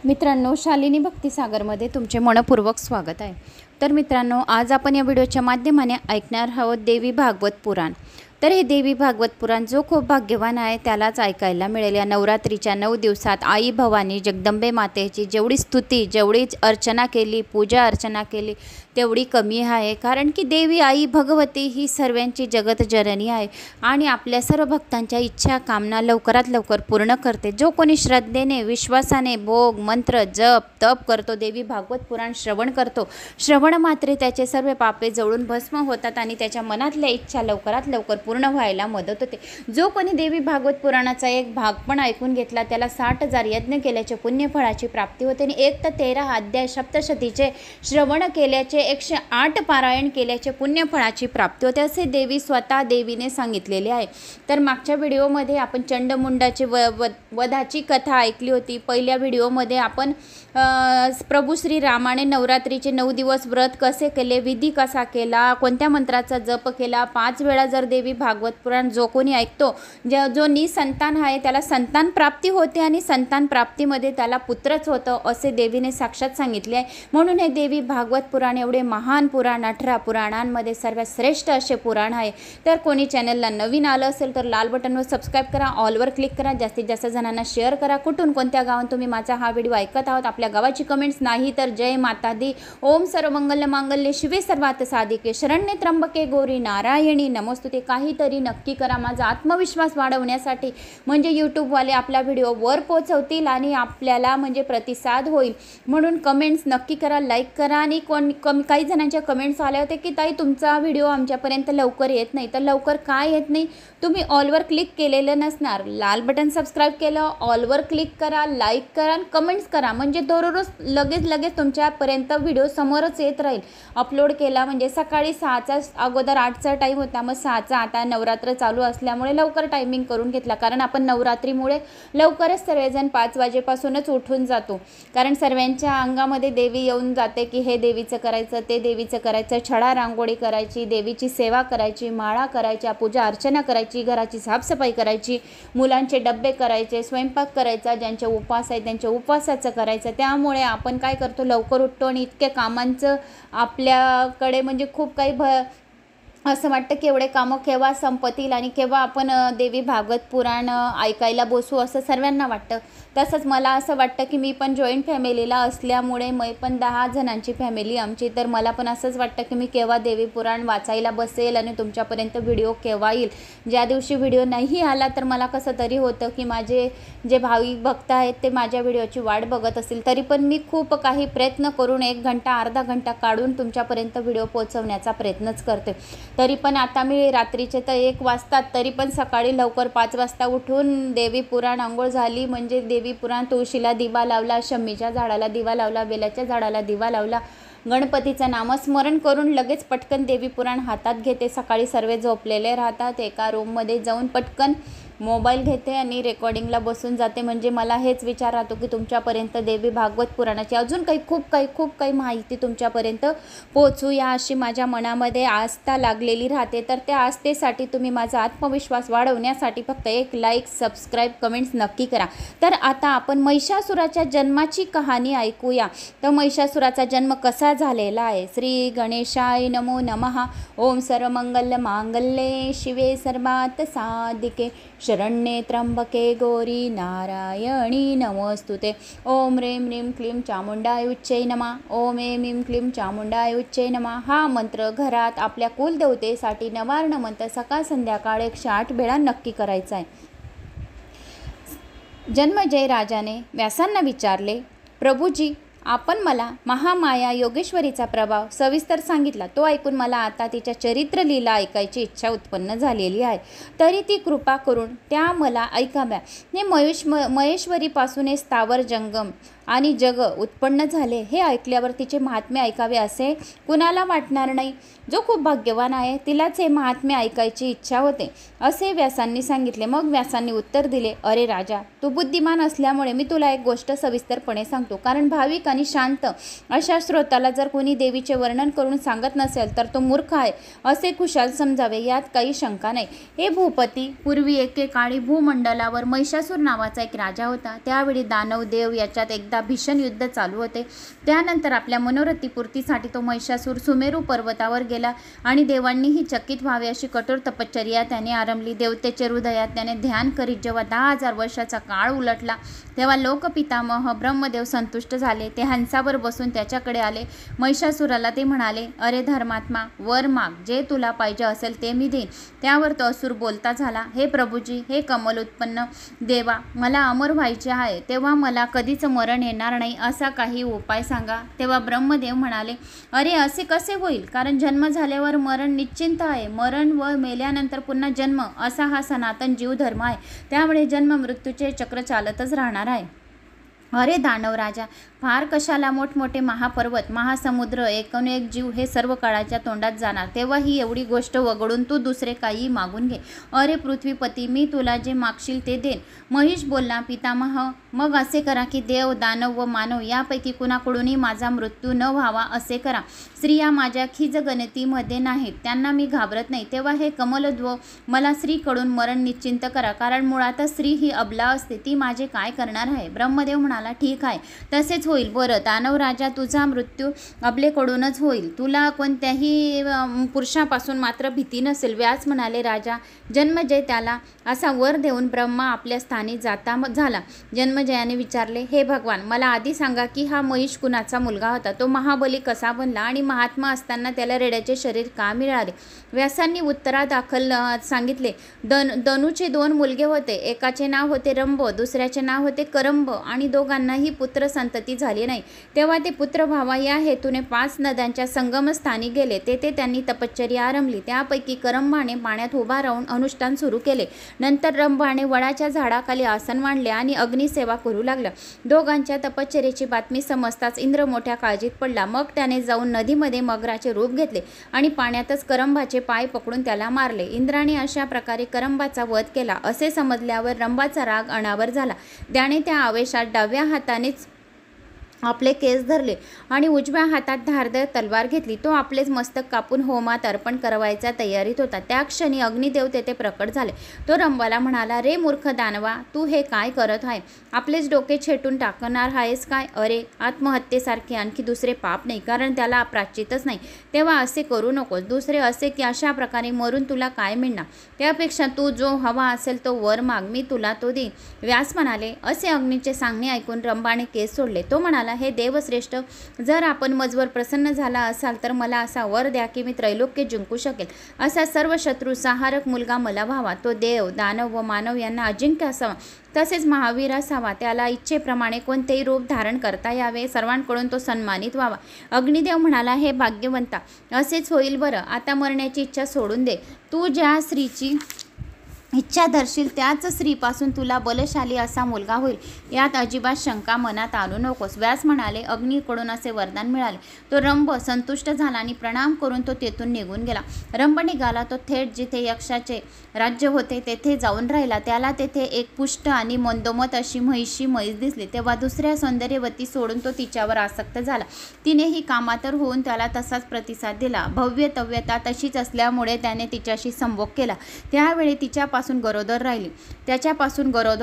मित्रांनो, शालिनी भक्तिसागरमध्ये तुमचे मनपूर्वक स्वागत आहे। तर मित्रांनो, आज आपण या व्हिडिओच्या माध्यमाने ऐकणार आहोत देवी भागवत पुराण। तर हे देवी भागवत पुराण जो खूप भाग्यवान आहे त्यालाच ऐकायला मिळेल। या नवरात्रीच्या 9 दिवसात आई भवानी जगदंबे मातेची जेवढी स्तुती, जेवढी अर्चना केली, पूजा अर्चना केली तेवढी कमी आहे। कारण की देवी आई भगवती ही सर्वांची जगत जननी आहे आणि आपल्या सर्व भक्तांच्या इच्छा कामना लवकरात लवकर पूर्ण करते। जो कोणी श्रद्धेने विश्वासाने भोग मंत्र जप तप करतो, देवी भागवत पुराण श्रवण करतो, श्रवण मात्रे त्याचे सर्व पापे जळून भस्म होतात आणि त्याच्या मनातल्या इच्छा लवकरात लवकर पूर्ण व्हायला मदत होते। जो कोणी देवी भागवत पुराणाचा एक भाग पण ऐकून घेतला त्याला 60,000 यज्ञ केल्याचे पुण्यफळाची प्राप्ती होते आणि 1 ते 13 अध्याय सप्तशतीचे श्रवण केल्याचे 108 पारायण केल्याचे पुण्यफळाची प्राप्ती होते, असे देवी स्वतः देवीने सांगितलेले आहे। तर मागच्या व्हिडिओमध्ये आपण चंडमुंडाची वधाची कथा ऐकली होती। पहिल्या व्हिडिओमध्ये आपण प्रभू श्री रामाने नवरात्रीचे 9 दिवस व्रत कसे केले, विधी कसा केला, कोणत्या मंत्राचा जप केला, 5 वेळा जर देवी भागवत पुराण जो कोणी ऐकतो, जो निसंतान आहे त्याला संतान प्राप्ती होते आणि संतान प्राप्तीमध्ये त्याला पुत्रच होतं, असे देवीने साक्षात सांगितले आहे। म्हणून हे देवी भागवत पुराण एवढे महान पुराण 18 पुराणांमध्ये सर्वात श्रेष्ठ असे पुराण आहे। तर कोणी चॅनलला नवीन आलं असेल तर लाल बटनवर सबस्क्राईब करा, ऑलवर क्लिक करा, जास्तीत जास्त जणांना शेअर करा। कुठून कोणत्या गावात तुम्ही माझा हा व्हिडिओ ऐकत आहात आपल्या गावाची कमेंट्स नाही तर जय माता दी, ओम सर्वमंगल मांगल्ये शिवे सर्वार्थ साधिके शरण्ये त्र्यंबके गौरी नारायणी नमोस्तुते काहीतरी नक्की करा माझा आत्मविश्वास वाढवण्यासाठी, म्हणजे यूट्यूबवाले आपला व्हिडिओ वर पोहोचवतील आणि आपल्याला म्हणजे प्रतिसाद होईल। म्हणून कमेंट्स नक्की करा, लाईक करा। आणि काही जणांच्या कमेंट्स आल्या होते की ताई तुमचा व्हिडिओ आमच्यापर्यंत लवकर येत नाही, तर लवकर काय येत नाही, तुम्ही ऑलवर क्लिक केलेलं नसणार। लाल बटन सबस्क्राईब केलं, ऑलवर क्लिक करा, लाईक करा आणि कमेंट्स करा, म्हणजे दररोज लगेच तुमच्यापर्यंत व्हिडिओ समोरच येत राहील। अपलोड केला म्हणजे सकाळी 6चा अगोदर 8चा टाईम होता, मग 6चा आता नवरात्र चालू असल्यामुळे लवकर टायमिंग करून घेतला। कारण आपण नवरात्रीमुळे लवकरच सर्वजण 5 वाजेपासूनच उठून जातो, कारण सर्वांच्या अंगामध्ये देवी येऊन जाते की हे देवीचं करायचं, ते देवीचं करायचं, छडा रांगोळी करायची, देवीची सेवा करायची, माळा करायच्या, पूजा अर्चना करायची, घराची साफसफाई करायची, मुलांचे डब्बे करायचे, स्वयंपाक करायचा, ज्यांचे उपवास आहे त्यांच्या उपवासाचं करायचं। त्यामुळे आपण काय करतो, लवकर उठतो आणि इतके कामांचं आपल्याकडे म्हणजे खूप काही असं वाटतं की एवढे कामं केव्हा संपतील आणि केव्हा आपण देवी भागवत पुराण ऐकायला बसू, असं सर्वांना वाटतं। तसंच मला असं वाटतं की मी पण जॉईंट फॅमिलीला असल्यामुळे मी पण 10 जणांची फॅमिली आमची, तर मला पण असंच वाटतं की मी केव्हा देवी पुराण वाचायला बसेल आणि तुमच्यापर्यंत व्हिडिओ केव्हा येईल। ज्या दिवशी व्हिडिओ नाही आला तर मला कसं तरी होतं की माझे जे भाविक भक्त आहेत ते माझ्या व्हिडिओची वाट बघत असतील, तरी पण मी खूप काही प्रयत्न करून 1 घंटा अर्धा घंटा काढून तुमच्यापर्यंत व्हिडिओ पोहोचवण्याचा प्रयत्नच करते। तरी पण आता मी रात्रीचे तर 1 वाजतात, तरी पण सकाळी लवकर 5 वाजता उठून देवी पुराण अंघोळ झाली म्हणजे देवी पुराण, तुळशीला दिवा लावला, शमीच्या झाडाला दिवा लावला, बेलाच्या झाडाला दिवा लावला, गणपतीचं नामस्मरण करून लगेच पटकन देवी पुराण हातात घेते। सकाळी सर्व झोपलेले राहतात, एका रूममध्ये जाऊन पटकन मोबाईल घेते आणि रेकॉर्डिंगला बसून जाते। म्हणजे मला हेच विचार राहतो की तुमच्यापर्यंत देवी भागवत पुराणाची अजून खूप काही माहिती तुमच्यापर्यंत पोहोचूया अशी माझ्या मनामध्ये आस्था लागलेली राहते। तर त्या आस्थेसाठी तुम्ही माझा आत्मविश्वास वाढवण्यासाठी फक्त एक लाईक सबस्क्राईब कमेंट्स नक्की करा। तर आता आपण महिषासुराच्या जन्माची कहाणी ऐकूया। तर महिषासुराचा जन्म कसा झालेला आहे। श्री गणेशाय नमो नमः, ओम सर्वमंगल मांगल्ये शिवे सर्वार्थ साधिके शरण्ये त्र्यंबके गौरी नारायणी नमोस्तुते, ओम ह्रीं ह्रीं क्लीं चामुंडाय उच्चै नमः, ओम ऐं ह्रीं क्लीं चामुंडाय उच्चै नमः। हा मंत्र घरात आपल्या कुलदेवतेसाठी नवार्ण मंत्र सकाळ संध्याकाळ 108 वेळा नक्की करायचा आहे। जन्मजय राजाने व्यासांना विचारले, प्रभूजी आपण मला महामाया योगेश्वरीचा प्रभाव सविस्तर सांगितला, तो ऐकून मला आता तिच्या चरित्र लीला ऐकायची इच्छा उत्पन्न झालेली आहे, तरी ती कृपा करून त्या मला ऐकाव्या। हे महेश्वरीपासून हे स्थावर जंगम आणि जग उत्पन्न झाले, हे ऐकल्यावर तिचे महात्म्य ऐकावे असे कुणाला वाटणार नाही। जो खूप भाग्यवान आहे तिलाच हे महात्म्य ऐकायची इच्छा होते, असे व्यासांनी सांगितले। मग व्यासांनी उत्तर दिले, अरे राजा, तू बुद्धिमान असल्यामुळे मी तुला एक गोष्ट सविस्तरपणे सांगतो, कारण भाविकांनी आणि शांत अशा श्रोताला जर कोणी देवीचे वर्णन करून सांगत नसेल तर तो मूर्ख आहे असे खुशाल समजावे, यात काही शंका नाही. हे भूपती, पूर्वी एकेकाळी भूमंडलावर महिषासूर नावाचा एक राजा होता. त्यावेळी दानव देव याच्यात एकदा भीषण युद्ध चालू होते. त्यानंतर आपल्या मनोरथीपूर्तीसाठी तो महिषासूर सुमेरू पर्वतावर गेला आणि देवांनीही चकित व्हावे अशी कठोर तपश्चर्या त्याने आरंभली. देवतेचे हृदयात त्याने ध्यान करीत जेव्हा 10,000 वर्षाचा काळ उलटला तेव्हा लोकपितामह ब्रह्मदेव संतुष्ट झाले. ते हंसावर बसून त्याच्याकडे आले. महिषासुराला ते म्हणाले, अरे धर्मात्मा, वर माग, जे तुला पाहिजे असेल ते मी देईन. त्यावर तो असुर बोलता झाला, हे प्रभूजी, हे कमल उत्पन्न देवा, मला अमर व्हायचे आहे, तेव्हा मला कधीच मरण येणार नाही असा काही उपाय सांगा. तेव्हा ब्रह्मदेव म्हणाले, अरे असे कसे होईल, कारण जन्म झाल्यावर मरण निश्चिंत आहे. मरण व मेल्यानंतर पुन्हा जन्म असा हा सनातन जीव धर्म आहे. त्यामुळे जन्म मृत्यूचे चक्र चालतच राहणार आहे. अरे दानव राजा, फार कशाला मोठमोठे महापर्वत, महासमुद्र, एकूण-एक जीव हे सर्व काळाच्या तोंडात जाणार, तेव्हा ही एवढी गोष्ट वगळून तू दुसरे काही मागून घे. अरे पृथ्वीपती, मी तुला जे मागशील ते देन. महिष बोलला, पितामह, मग असे करा की देव, दानव व मानव यापैकी कुणाकडूनही माझा मृत्यू न व्हावा असे करा. स्त्रिया माझ्या खिजगणतीमध्ये नाहीत, त्यांना मी घाबरत नाही. तेव्हा हे कमलध्व, मला स्त्रीकडून मरण निश्चिंत करा, कारण मुळातच स्त्री ही अबला असते, ती माझे काय करणार आहे. ब्रह्मदेव म्हणाला, ठीक आहे, तसेच होईल. बरं दानव राजा, तुझा मृत्यू अबलेकडूनच होईल, तुला कोणत्याही पुरुषापासून मात्र भीती नसेल. व्यास म्हणाले, राजा, जन्मजय त्याला असा वर देऊन ब्रह्मा आपल्या स्थानी जाता झाला. जन्मजयाने विचारले, हे भगवान, मला आधी सांगा की हा महिष कुणाचा मुलगा होता, तो महाबली कसा बनला आणि महात्मा असताना त्याला रेड्याचे शरीर का मिळाले. व्यासांनी उत्तरादाखल सांगितले, दनूचे 2 मुलगे होते. एकाचे नाव होते रंभ, दुसऱ्याचे नाव होते करंभ, आणि दोघांनाही पुत्र संतती झाली नाही. तेव्हा ते पुत्र व्हावा या हेतूने 5 नद्यांच्या संगमस्थानी गेले. तेथे त्यांनी तपश्चर्या आरंभली. त्यापैकी करंभाने पाण्यात उभा राहून अनुष्ठान सुरू केले. नंतर रंभाने वडाच्या झाडाखाली आसन मांडले आणि अग्निसेवा करू लागला. दोघांच्या तपश्चर्येची बातमी समजताच इंद्र मोठ्या काळजीत पडला. मग त्याने जाऊन नदीमध्ये मगराचे रूप घेतले आणि पाण्यातच करंभाचे पाय पकडून त्याला मारले. इंद्राने अशा प्रकारे करंभाचा वध केला असे समजल्यावर रंभाचा राग अनावर झाला. त्याने त्या आवेशात डाव्या हातानेच आपले केस धरले आणि उजव्या हातात धारदार तलवार घेतली. तो आपलेच मस्तक कापून होमात अर्पण करवायच्या तयारीत होता. त्या क्षणी अग्निदेव तेथे प्रकट झाले. तो रंभाला म्हणाला, रे मूर्ख दानवा, तू हे काय करत आहे? आपलेच डोके छेटून टाकणार आहेस काय? अरे, आत्महत्येसारखे आणखी दुसरे पाप नाही, कारण त्याला प्रायश्चितच नाही. तेव्हा असे करू नकोस. दुसरे असे की अशा प्रकारे मरून तुला काय मिळणार? त्यापेक्षा तू जो हवा असेल तो वर माग, मी तुला तो देईन. व्यास म्हणाले, असे अग्नीचे सांगणे ऐकून रंभाने केस सोडले. तो म्हणाला, हे देवश्रेष्ठ, जर आपण मजवर प्रसन्न झाला असाल तर मला असा वर द्या की मी त्रैलोक्य जिंकू शकेल. असा सर्व शत्रू संहारक मुलगा मला व्हावा. तो देव, दानव व मानव यांना अजिंक्य असावा, तसेच महावीर असावा. त्याला इच्छेप्रमाणे कोणतेही रूप धारण करता यावे. सर्वांकडून तो सन्मानित व्हावा. अग्निदेव म्हणाला, हे भाग्यवंता, असेच होईल. बरं, आता मरण्याची इच्छा सोडून दे. तू ज्या स्त्रीची इच्छा धरशील त्याच स्त्रीपासून तुला बलशाली असा मुलगा होईल, यात अजिबात शंका मनात आणू नकोस. व्यास म्हणाले, अग्नीकडून असे वरदान मिळाले. तो रंभ संतुष्ट झाला आणि प्रणाम करून तो तेथून निघून गेला. रंभ निघाला तो थेट जिथे यक्षाचे राज्य होते तेथे जाऊन राहिला. त्याला तेथे एक पुष्ट आणि मंदोमत अशी म्हैशी म्हैस दिसली. तेव्हा दुसऱ्या सौंदर्यवती सोडून तो तिच्यावर आसक्त झाला. तिनेही कामातर होऊन त्याला तसाच प्रतिसाद दिला. भव्यतव्यता तशीच असल्यामुळे त्याने तिच्याशी संभोग केला. त्यावेळी त्याच्यापासून गरोदर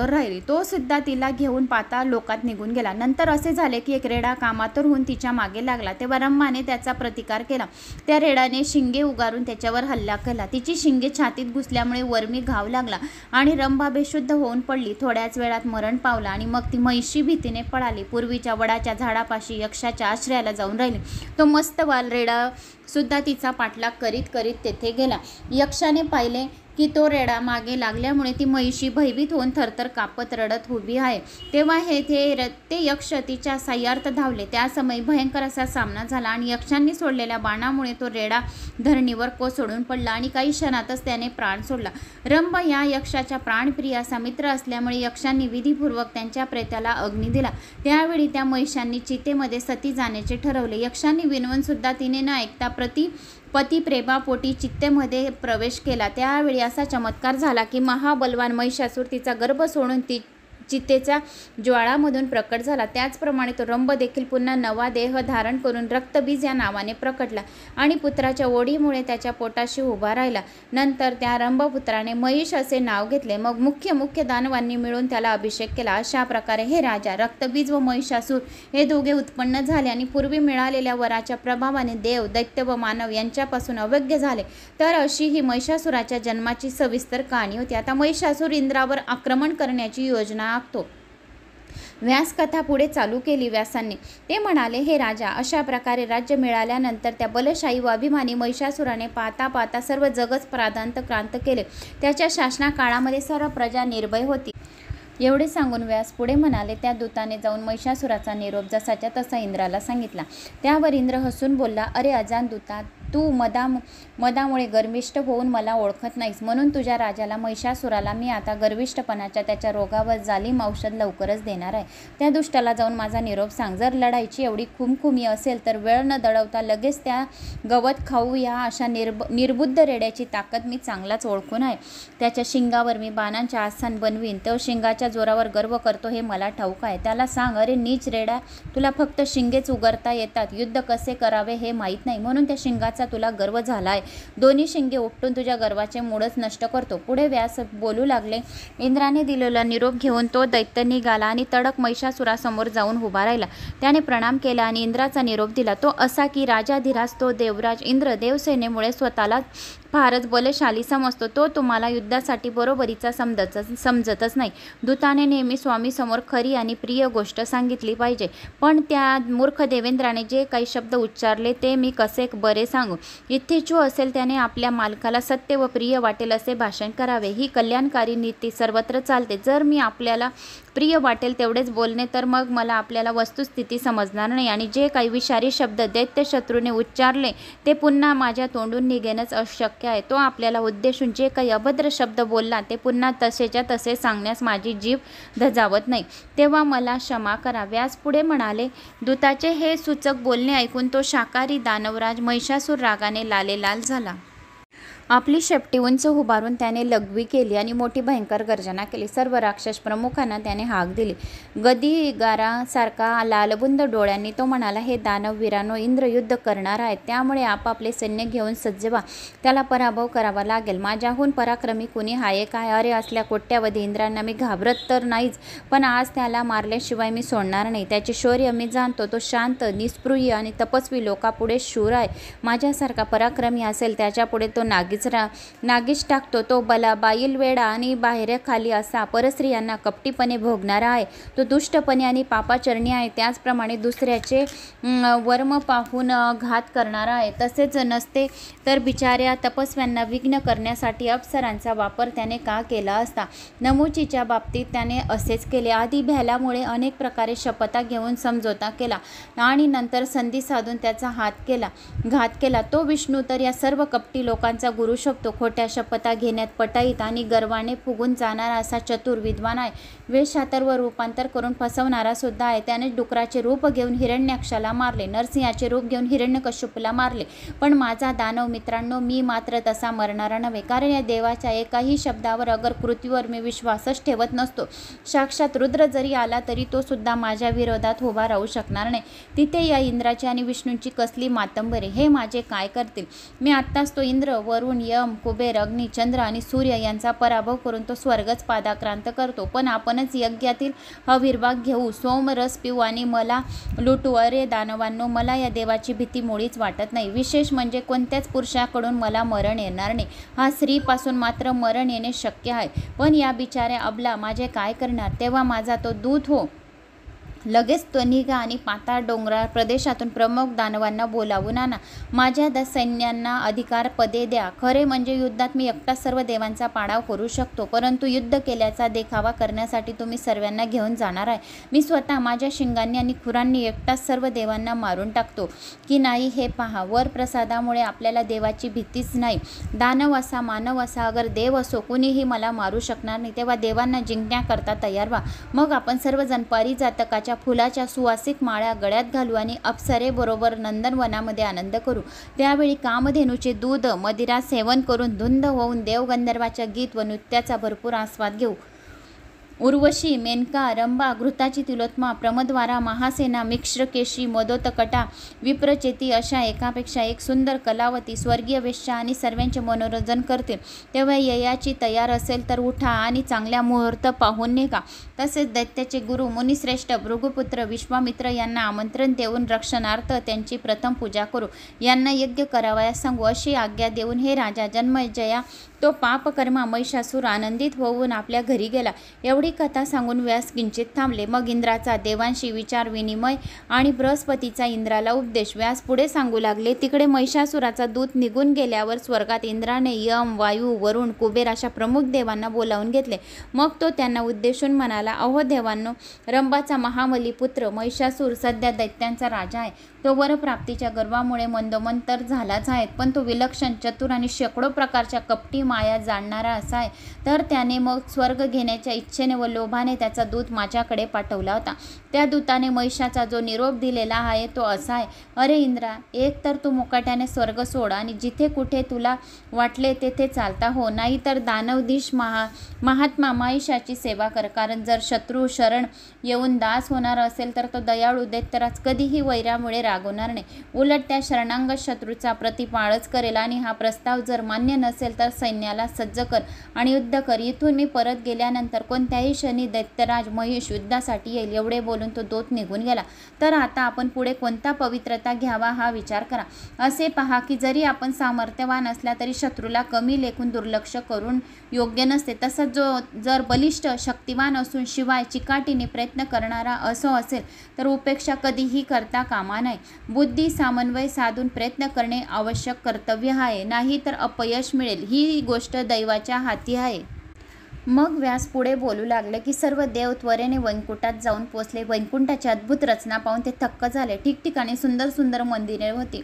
राहिली. तो सुद्धा तिला घेऊन पाताळ लोकात निघून गेला. नंतर असे झाले की एक रेडा कामातर होऊन तिच्या मागे लागला. तेव्हा रंभाने त्याचा प्रतिकार केला. त्या रेडाने शिंगे उगारून त्याच्यावर हल्ला केला. तिची शिंगे छातीत घुसल्यामुळे वर्मी घाव लागला आणि रंभा बेशुद्ध होऊन पडली. थोड्याच वेळात मरण पावला आणि मग ती म्हैशी भीतीने पळाली. पूर्वीच्या वडाच्या झाडापाशी यक्षाच्या आश्रयाला जाऊन राहिली. तो मस्तवाल रेडा सुद्धा तिचा पाठलाग करीत करीत तेथे गेला. यक्षाने पाहिले की तो रेडा मागे लागल्यामुळे ती म्हैशी भयभीत होऊन थरथर कापत रडत उभी आहे. तेव्हा ते यक्ष तिच्या साह्यार्थ धावले. त्या समयी भयंकर असा सामना झाला आणि यक्षांनी सोडलेल्या बाणामुळे तो रेडा धरणीवर कोसळून पडला आणि काही क्षणातच त्याने प्राण सोडला. रंभ या यक्षाच्या प्राणप्रिय असा मित्र असल्यामुळे यक्षांनी विधीपूर्वक त्यांच्या प्रेत्याला अग्नी दिला. त्यावेळी त्या महिषांनी चितेमध्ये सती जाण्याचे ठरवले. यक्षांनी विनवून सुद्धा तिने न ऐकता पती प्रेमापोटी चित्तेमध्ये प्रवेश केला. त्यावेळी असा चमत्कार झाला की महाबलवान महिषासूर तिचा गर्भ सोडून चितेचा ज्वाळामधून प्रकट झाला। त्याचप्रमाणे तो रंभ देखील पुन्हा नवा देह धारण करून रक्तबीज या नावाने प्रकटला आणि पुत्राच्या ओढीमुळे त्याच्या पोटाशी उभा राहिला। नंतर त्या रंभपुत्राने महिष असे नाव घेतले। मग मुख्य दानवांनी मिळून त्याला अभिषेक केला। अशा प्रकारे हे राजा रक्तबीज व महिषासूर हे दोघे उत्पन्न झाले आणि पूर्वी मिळालेल्या वराच्या प्रभावाने देव, दैत्य व मानव यांच्यापासून अवघ्य झाले। तर अशी ही महिषासुराच्या जन्माची सविस्तर कहाणी होती। आता महिषासूर इंद्रावर आक्रमण करण्याची योजना आखतो। व्यासकथा पुढे चालू केली व्यासांनी। ते म्हणाले, हे राजा, अशा प्रकारे राज्य मिळाल्यानंतर त्या बलशाही व अभिमानी महिषासुराने पाहता पाहता सर्व जगच क्रांत केले। त्याच्या शासनाकाळामध्ये सर्व प्रजा निर्भय होती। एवढे सांगून व्यास पुढे म्हणाले, त्या दूताने जाऊन महिषासुराचा निरोप जसाच्या तसा इंद्राला सांगितला। त्यावर इंद्र हसून बोलला, अरे अजान दूता, तू मदामुळे गर्विष्ठ होऊन मला ओळखत नाहीस, म्हणून तुझ्या राजाला महिषासुराला मी आता गर्विष्ठपणाच्या त्याच्या रोगावर जालिम औषध लवकरच देणार आहे। त्या दुष्टाला जाऊन माझा निरोप सांग। जर लढाईची एवढी खुमखुमी असेल तर वेळ न दडवता लगेच त्या गवत खाऊ या अशा निर्बुद्ध रेड्याची ताकद मी चांगलाच ओळखून आहे। त्याच्या शिंगावर मी बाणांचे आसन बनवीन। तो शिंगाच्या जोरावर गर्व करतो हे मला ठाऊक आहे। त्याला सांग, अरे नीच रेड्या, तुला फक्त शिंगेच उगरता येतात, युद्ध कसे करावे हे माहीत नाही, म्हणून त्या शिंगाचा तुला गर्व झालाय। दोन्ही शिंगे उपटून तुझ्या गर्वाचे मूळच नष्ट करतो। पुढे व्यास बोलू लागले, इंद्राने दिलेला निरोप घेऊन तो दैत्य निघाला आणि तडक महिषासुरासमोर जाऊन उभा राहिला। त्याने प्रणाम केला आणि इंद्राचा निरोप दिला। तो असा की राजाधिराज तो देवराज इंद्र देवसेनेमुळे स्वतःला फारच बलशाली समजतो। तो तुम्हाला युद्धासाठी बरोबरीचा समजतच नाही। दूताने नेहमी स्वामी समोर खरी आणि प्रिय गोष्ट सांगितली पाहिजे, पण त्या मूर्ख देवेंद्राने जे काही शब्द उच्चारले ते मी कसे बरे सांगू। इच्छिचू असेल त्याने आपल्या मालकाला सत्य व प्रिय वाटेल असे भाषण करावे। ही कल्याणकारी नीती सर्वत्र चालते। जर मी आपल्याला प्रिय वाटेल तेवढेच बोलणे तर मग मला आपल्याला वस्तुस्थिती समजणार नाही आणि जे काही विषारी शब्द दैत्य शत्रूने उच्चारले ते पुन्हा माझ्या तोंडून निघेनच अशक्य आहे। तो आपल्याला उद्देशून जे काही अभद्र शब्द बोलला ते पुन्हा तसेच्या तसे सांगण्यास माझी जीभ धजावत नाही, तेव्हा मला क्षमा करा। व्यास पुढे म्हणाले, दूताचे हे सूचक बोलणे ऐकून तो शाकाहारी दानवराज महिषासूर रागाने लालेलाल झाला। आपली शेपटी उंच उभारून त्याने लघवी केली आणि मोठी भयंकर गर्जना केली। सर्व राक्षस प्रमुखांना त्याने हाक दिली। गदीगारासारखा लालबुंद डोळ्यांनी तो म्हणाला, हे दानव वीरांनो, इंद्र युद्ध करणार आहेत, त्यामुळे आपापले सैन्य घेऊन सज्ज व्हा। त्याला पराभव करावा लागेल। माझ्याहून पराक्रमी कुणी आहे काय? अरे असल्या कोट्यावधी इंद्रांना मी घाबरत तर नाहीच, पण आज त्याला मारल्याशिवाय मी सोडणार नाही। त्याचे शौर्य मी जाणतो। तो शांत, निस्पृही आणि तपस्वी लोकापुढे शूर आहे। माझ्यासारखा पराक्रमी असेल त्याच्यापुढे तो नागीच टाकतो। तो बाईलवेडा आणि बाहेरखाली असा परस्त्रियांना कपटीपणे भोगणारा आहे। तो दुष्टपणे आणि पापाचरणी आहे। त्याचप्रमाणे दुसऱ्याचे वर्म पाहून घात करणारा आहे। तसेच नसते तर बिचाऱ्या तपस्व्यांना विघ्न करण्यासाठी अप्सरांचा वापर त्याने का केला असता? नमुचीच्या बाबतीत त्याने असेच केले। आधी भ्याल्यामुळे अनेक प्रकारे शपथा घेऊन समझोता केला आणि नंतर संधी साधून त्याचा घात केला। तो विष्णू तर या सर्व कपटी लोकांचा गुरु शकतो। खोट्या शपथा घेण्यात पटाईत आणि गर्वाने फुगून जाणारा असा चतुर विद्वान आहे। वेशातर्व रूपांतर करून फसवणारा सुद्धा आहे। त्याने डुकराचे रूप घेऊन हिरण्याक्षाला मारले, नरसिंहाचे रूप घेऊन हिरण्यकश्यपूला मारले, पण माझा दानव मित्रांनो, मी मात्र तसा मरणारा नव्हे, कारण या देवाच्या एकाही शब्दावर अगर कृतीवर मी विश्वासच ठेवत नसतो। साक्षात रुद्र जरी आला तरी तो सुद्धा माझ्या विरोधात उभा राहू शकणार नाही। तिथे या इंद्राची आणि विष्णूंची कसली मातंबरे, हे माझे काय करतील? मी आत्ताच तो इंद्र, वरुण, यम, कुबेर, अग्नी, चंद्र आणि सूर्य यांचा पराभव करून तो स्वर्गच पादाक्रांत करतो, पण आपणच यज्ञातील आविर्भाग घेऊ, सोमरस पिऊ आणि मला लुटू। अरे दानवांनो, मला या देवाची भीती मुळीच वाटत नाही। विशेष म्हणजे कोणत्याच पुरुषाकडून मला मरण येणार नाही। हा स्त्रीपासून मात्र मरण येणे शक्य आहे, पण या बिचाऱ्या अबला माझे काय करणार? तेव्हा माझा तो दूत हो, लगेच तो निघा आणि पाताळ डोंगराळ प्रदेशातून प्रमुख दानवांना बोलावून आणा। माझ्या सैन्यांना अधिकार पदे द्या। खरे म्हणजे युद्धात मी एकटा सर्व देवांचा पाडाव करू शकतो, परंतु युद्ध केल्याचा देखावा करण्यासाठी तुम्ही सर्वांना घेऊन जाणार आहे। मी स्वतः माझ्या शिंगांनी आणि खुरांनी एकटाच सर्व देवांना मारून टाकतो की नाही हे पहा। वर प्रसादामुळे आपल्याला देवाची भीतीच नाही। दानव असा, मानव असा, अगर देव असो, कुणीही मला मारू शकणार नाही। तेव्हा देवांना जिंकण्याकरता तयार व्हा। मग आपण सर्वजण पारिजातकाच्या फुलाच्या सुवासिक माळ्या गळ्यात घालू आणि अप्सरेबरोबर नंदनवनामध्ये आनंद करू। त्यावेळी कामधेनूचे दूध, मदिरा सेवन करून धुंद होऊन देवगंधर्वाच्या गीत व नृत्याचा भरपूर आस्वाद घेऊ। उर्वशी, मेनका, रंभा, घृताची तिलोत्मा, प्रमद्वारा, महासेना, मिश्रकेशी, मदोतकटा, विप्रचेती अशा एकापेक्षा एक सुंदर कलावती स्वर्गीय वेश्या आणि सर्वांचे मनोरंजन करतील. तेव्हा ययाची तयार असेल तर उठा आणि चांगल्या मुहूर्त पाहून निघा. तसेच दैत्याचे गुरु मुनिश्रेष्ठ भृगुपुत्र विश्वामित्र यांना आमंत्रण देऊन रक्षणार्थ त्यांची प्रथम पूजा करू. यांना यज्ञ करावयास सांगू अशी आज्ञा देऊन हे राजा जन्मेजया तो पापकर्मा महिषासूर आनंदित होऊन आपल्या घरी गेला. एवढी कथा सांगून व्यास किंचित थांबले. मग इंद्राचा देवांशी विचार विनिमय आणि बृहस्पतीचा इंद्राला उपदेश. व्यास पुढे सांगू लागले. तिकडे महिषासुराचा दूत निघून गेल्यावर स्वर्गात इंद्राने यम, वायू, वरुण, कुबेर अशा प्रमुख देवांना बोलावून घेतले. मग तो त्यांना उद्देशून म्हणाला, अहो देवांनो, रंभाचा महाबली पुत्र महिषासूर सध्या दैत्यांचा राजा आहे. तो वरप्राप्तीच्या गर्वामुळे मंदोमंतर झालाच आहे, पण तो विलक्षण, चतुर आणि शेकडो प्रकारच्या कपटी माया जाणणारा असा आहे. तर त्याने मग स्वर्ग घेण्याच्या इच्छेने व लोभाने त्याचा दूत माझ्याकडे पाठवला होता. त्या दूताने महिषाचा जो निरोप दिलेला आहे तो असा आहे, अरे इंद्रा, एक तर तू मुकाट्याने स्वर्ग सोड आणि जिथे कुठे तुला वाटले तेथे चालता हो, नाही तर दानवधीश महात्मा महिषाची सेवा कर. कारण जर शत्रू शरण येऊन दास होणार असेल तर तो दयाळू दैत्यराज कधीही वैरामुळे रागवणार नाही. उलट त्या शरणांगत शत्रूचा प्रतिपाळच करेल. आणि हा प्रस्ताव जर मान्य नसेल तर सैन्याला सज्ज कर आणि युद्ध कर. इथून मी परत गेल्यानंतर कोणत्याही क्षणी दैत्यराज महिष युद्धासाठी येईल. एवढे बोलून तो दूत निघून गेला. तर आता आपण पुढे कोणता पवित्रता घ्यावा हा विचार करा. असे पहा की जरी आपण सामर्थ्यवान असला तरी शत्रूला कमी लेखून दुर्लक्ष करून योग्य नसते. तसंच जर बलिष्ठ शक्तिवान असून शिवाय चिकाटीने प्रयत्न करणारा असो असेल तर उपेक्षा कधीही करता कामा नये. बुद्धी समन्वय साधून प्रयत्न करणे आवश्यक कर्तव्य आहे, नाही तर अपयश मिळेल. ही गोष्ट दैवाच्या हाती आहे. मग व्यास पुढे बोलू लागले की सर्व देव त्वरेने वैकुंठात जाऊन पोचले. वैकुंठाची अद्भुत रचना पाहून ते थक्क झाले. ठिकठिकाणी सुंदर सुंदर मंदिरे होती,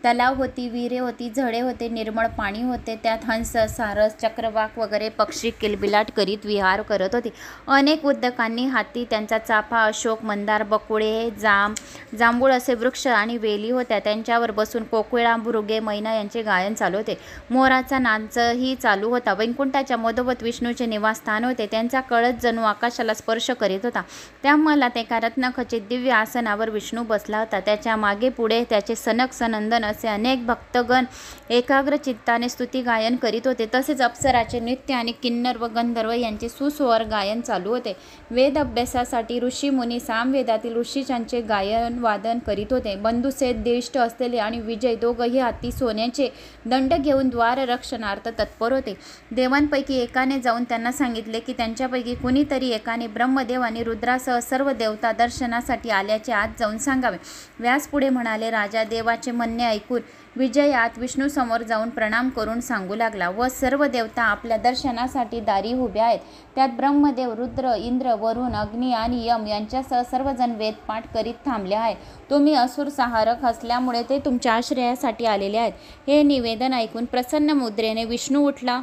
तलाव होती, विहिरे होती, झडे होते, निर्मळ पाणी होते. त्यात हंस, सारस, चक्रवाक वगैरे पक्षी किलबिलाट करीत विहार करत होते. अनेक उद्दकांनी हाती त्यांचा चाफा, अशोक, मंदार, बकुळे, जांभूळ असे वृक्ष आणि वेली होत्या. त्यांच्यावर बसून कोकिळा, भृगे, मैना यांचे गायन चालू होते. मोराचा नाचही चालू होता. वैकुंठाच्या मधोमध विष्णूचे निवासस्थान होते. त्यांचा कळस जणू आकाशाला स्पर्श करीत होता. त्यामुळे एका रत्नखचित दिव्य आसनावर विष्णू बसला होता. त्याच्या मागे पुढे त्याचे सनक सनंदन असे अनेक भक्तगण एकाग्र चित्ताने स्तुती गायन करीत होते. तसेच अप्सराचे नृत्य आणि किन्नर व गंधर्व यांचे सुस्वर गायन चालू होते. वेद अभ्यासासाठी ऋषी मुनी सामवेदातील ऋषींचे गायन वादन करीत होते. बंधुसेठ, देष्ट असलेले आणि विजय दोघंही हाती सोन्याचे दंड घेऊन द्वार रक्षणार्थ तत्पर होते. देवांपैकी एकाने जाऊन त्यांना सांगितले की त्यांच्यापैकी कुणीतरी एकाने ब्रह्मदेव आणि रुद्रासह सर्व देवता दर्शनासाठी आल्याचे आज जाऊन सांगावे. व्यास पुढे म्हणाले, राजा देवाचे म्हणणे ऐकून विजय आत विष्णू समोर जाऊन प्रणाम करून सांगू लागला व सर्व देवता आपल्या दर्शनासाठी दारी उभ्या आहेत. त्यात ब्रह्मदेव, रुद्र, इंद्र, वरुण, अग्नी आणि यम यांच्यासह सर्वजण वेदपाठ करीत थांबले आहेत. तुम्ही असुर संहारक असल्यामुळे ते तुमच्या आश्रयासाठी आलेले आहेत. हे निवेदन ऐकून प्रसन्न मुद्रेने विष्णू उठला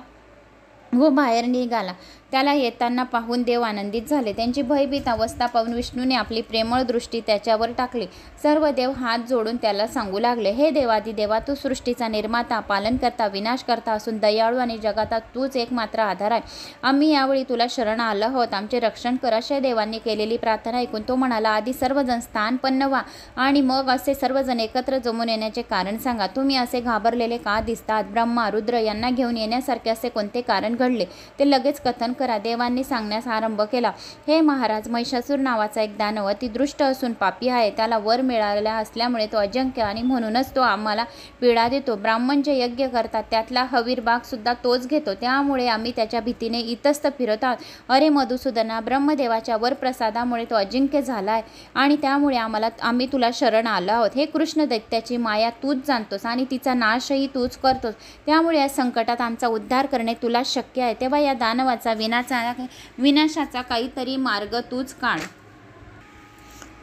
व बाहेर निघाला. त्याला येताना पाहून देव आनंदित झाले. त्यांची भयभीत अवस्था पाहून विष्णूने आपली प्रेमळ दृष्टी त्याच्यावर टाकली. सर्व देव हात जोडून त्याला सांगू लागले, हे देवादिदेवा, तू सृष्टीचा निर्माता, पालनकर्ता, विनाशकर्ता असून दयाळू आणि जगाचा तूच एकमात्र आधार आहे. आम्ही यावेळी तुला शरण आलो आहोत. आमचे रक्षण कर. अशा देवांनी केलेली प्रार्थना ऐकून तो म्हणाला, आधी सर्वजण स्थानपन्न व्हा आणि मग असे सर्वजण एकत्र जमून येण्याचे कारण सांगा. तुम्ही असे घाबरलेले का दिसतात? ब्रह्मा, रुद्र यांना घेऊन येण्यासारखे असे कोणते कारण घडले ते लगेच कथन करा. देवांनी सांगण्यास आरंभ केला. हे महाराज, महिषासूर नावाचा एक दानव अति दृष्ट असून पापी आहे. त्याला वर मिळालेला असल्यामुळे तो अजिंक्य आणि म्हणूनच तो आम्हाला पीडा देतो. ब्राह्मण जे यज्ञ करतात त्यातला हवीरभाग सुद्धा तोच घेतो. त्यामुळे आम्ही त्याच्या भीतीने इतस्त फिरत आहोत. अरे मधुसूदना, ब्रह्मदेवाच्या वरप्रसादामुळे तो अजिंक्य झाला आहे आणि त्यामुळे आम्ही तुला शरण आलो आहोत. हे कृष्ण, दैत्याची माया तूच जाणतोस आणि तिचा नाशही तूच करतोस. त्यामुळे या संकटात आमचा उद्धार करणे तुला शक्य आहे. तेव्हा या दानवाचा विनाशाचा काहीतरी मार्ग तूच काढ.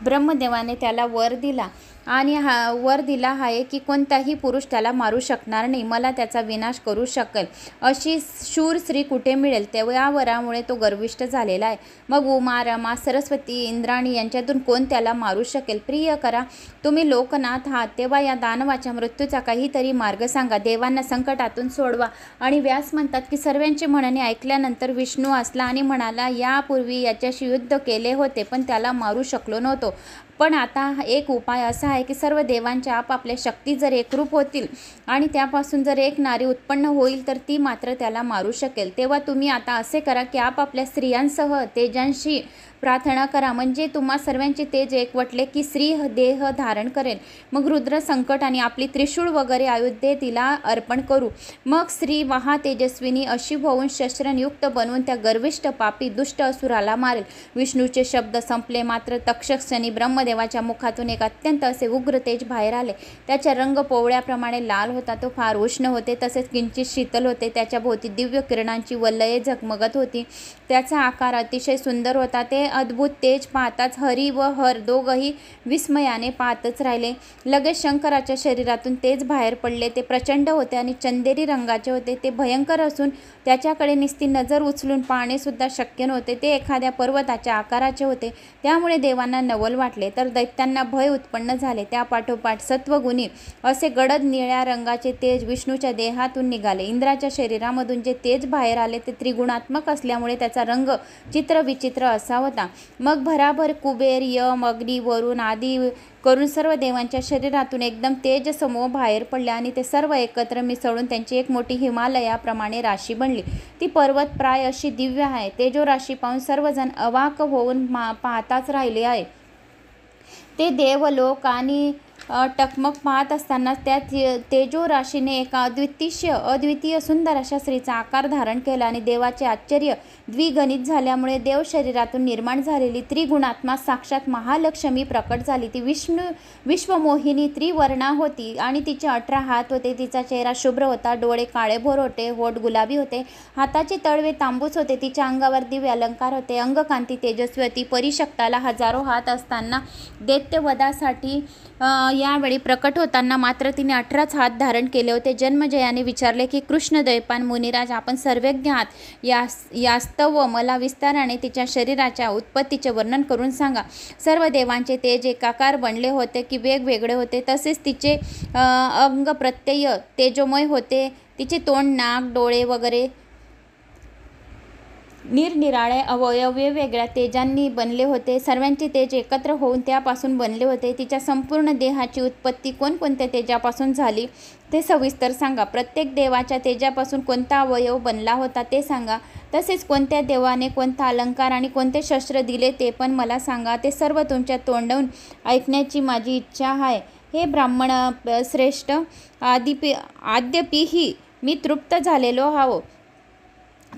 ब्रह्मदेवाने त्याला वर दिला. आणि वर दिला आहे की कोणताही पुरुष त्याला मारू शकणार नाही, मला त्याचा विनाश करू शकेल अशी शूर स्त्री कुठे मिळेल. तेव्हा वरामुळे तो गर्विष्ठ झालेला आहे. मग उमा, रमा, सरस्वती, इंद्राणी यांच्यातून कोण त्याला मारू शकेल. प्रिय करा, तुम्ही लोकनाथ आहात, तेव्हा या दानवाच्या मृत्यूचा काहीतरी मार्ग सांगा, देवांना संकटातून सोडवा. आणि व्यास म्हणतात की सर्वांचे म्हणणे ऐकल्यानंतर विष्णू असला आणि म्हणाला, यापूर्वी याच्याशी युद्ध केले होते पण त्याला मारू शकलो नव्हतो. पण आता एक उपाय असा आहे की सर्व देवांच्या आपापल्या शक्ती जर एकरूप होतील आणि त्यापासून जर एक नारी उत्पन्न होईल तर ती मात्र त्याला मारू शकेल. तेव्हा तुम्ही आता असे करा की आपापल्या स्त्रियांसह तेजांशी प्रार्थना करा, म्हणजे तुम्हा सर्वांचे तेज एकवटले की स्त्री देह धारण करेल. मग रुद्र संकट आणि आपली त्रिशूळ वगैरे आयुधे तिला अर्पण करू. मग स्त्री महातेजस्विनी अशी होऊन शस्त्रयुक्त बनवून त्या गर्विष्ठ पापी दुष्ट असुराला मारेल. विष्णूचे शब्द संपले मात्र तक्षक्षणी ब्रह्मदेवाच्या मुखातून एक अत्यंत असे उग्र तेज बाहेर आले. त्याचा रंग पोवळ्याप्रमाणे लाल होता, तो फार उष्ण होते तसेच किंचित शीतल होते. त्याच्या भोवती दिव्य किरणांची वलये झगमगत होती. त्याचा आकार अतिशय सुंदर होता. ते अद्भुत तेज पाहताच हरी व हर दोघंही विस्मयाने पाहतच राहिले. लगेच शंकराच्या शरीरातून तेज बाहेर पडले. ते प्रचंड होते आणि चंदेरी रंगाचे होते. ते भयंकर असून त्याच्याकडे नुसती नजर उचलून पाहणे सुद्धा शक्य नव्हते. ते एखाद्या पर्वताच्या आकाराचे होते, त्यामुळे देवांना नवल वाटले तर दैत्यांना भय उत्पन्न झाले. त्यापाठोपाठ सत्वगुणी असे गडद निळ्या रंगाचे तेज विष्णूच्या देहातून निघाले. इंद्राच्या शरीरामधून जे तेज बाहेर आले ते त्रिगुणात्मक असल्यामुळे त्याचा रंग चित्रविचित्र असा होता. मग भराभर कुबेर, यम, अग्नी, वरुण आदी करून सर्व देवांच्या शरीरातून एकदम तेज समूह बाहेर पडले आणि ते सर्व एकत्र मिसळून त्यांची एक मोठी हिमालयाप्रमाणे राशी बनली. ती पर्वत प्राय अशी दिव्य आहे. तेजो राशी पाहून सर्वजण अवाक होऊन पाहताच राहिले आहे. ते देवलोक आणि टकमक पाहत असताना त्या तेजो राशीने एका अद्वितीय सुंदर अशा स्त्रीचा आकार धारण केला आणि देवाचे आश्चर्य द्विगणित झाल्यामुळे देव शरीरातून निर्माण झालेली त्रिगुणात्मा साक्षात महालक्ष्मी प्रकट झाली. ती विश्वमोहिनी त्रिवर्णा होती आणि तिचे 18 हात होते. तिचा चेहरा शुभ्र होता, डोळे काळेभोर होते, होठ गुलाबी होते, हाताचे तळवे तांबूस होते. तिच्या अंगावर दिव्य अलंकार होते. अंगकांती तेजस्वी होती. परिशक्ताला हजारो हात असताना दैत्यवधासाठी यावेळी प्रकट होताना मात्र तिने 18च हात धारण केले होते. जन्मजयाने विचारले की कृष्ण द्वैपायन मुनिराज, आपण सर्वज्ञ आहात, यास्तव मला विस्ताराने तिच्या शरीराच्या उत्पत्तीचे वर्णन करून सांगा. सर्व देवांचे तेज एकाकार बनले होते की वेगवेगळे होते, तसेच तिचे अंग प्रत्यय तेजोमय होते. तिचे तोंड, नाक, डोळे वगैरे निरनिराळे अवयव वेगवेगळ्या तेजांनी बनले होते. सर्वांचे तेज एकत्र होऊन त्यापासून बनले होते. तिच्या संपूर्ण देहाची उत्पत्ती कोणकोणत्या तेजापासून झाली ते सविस्तर सांगा. प्रत्येक देवाच्या तेजापासून कोणता अवयव बनला होता ते सांगा. तसेच कोणत्या देवाने कोणता अलंकार आणि कोणते शस्त्र दिले ते पण मला सांगा. ते सर्व तुमच्या तोंडून ऐकण्याची माझी इच्छा आहे. हे ब्राह्मण श्रेष्ठ, आद्यपीही मी तृप्त झालेलो आहो,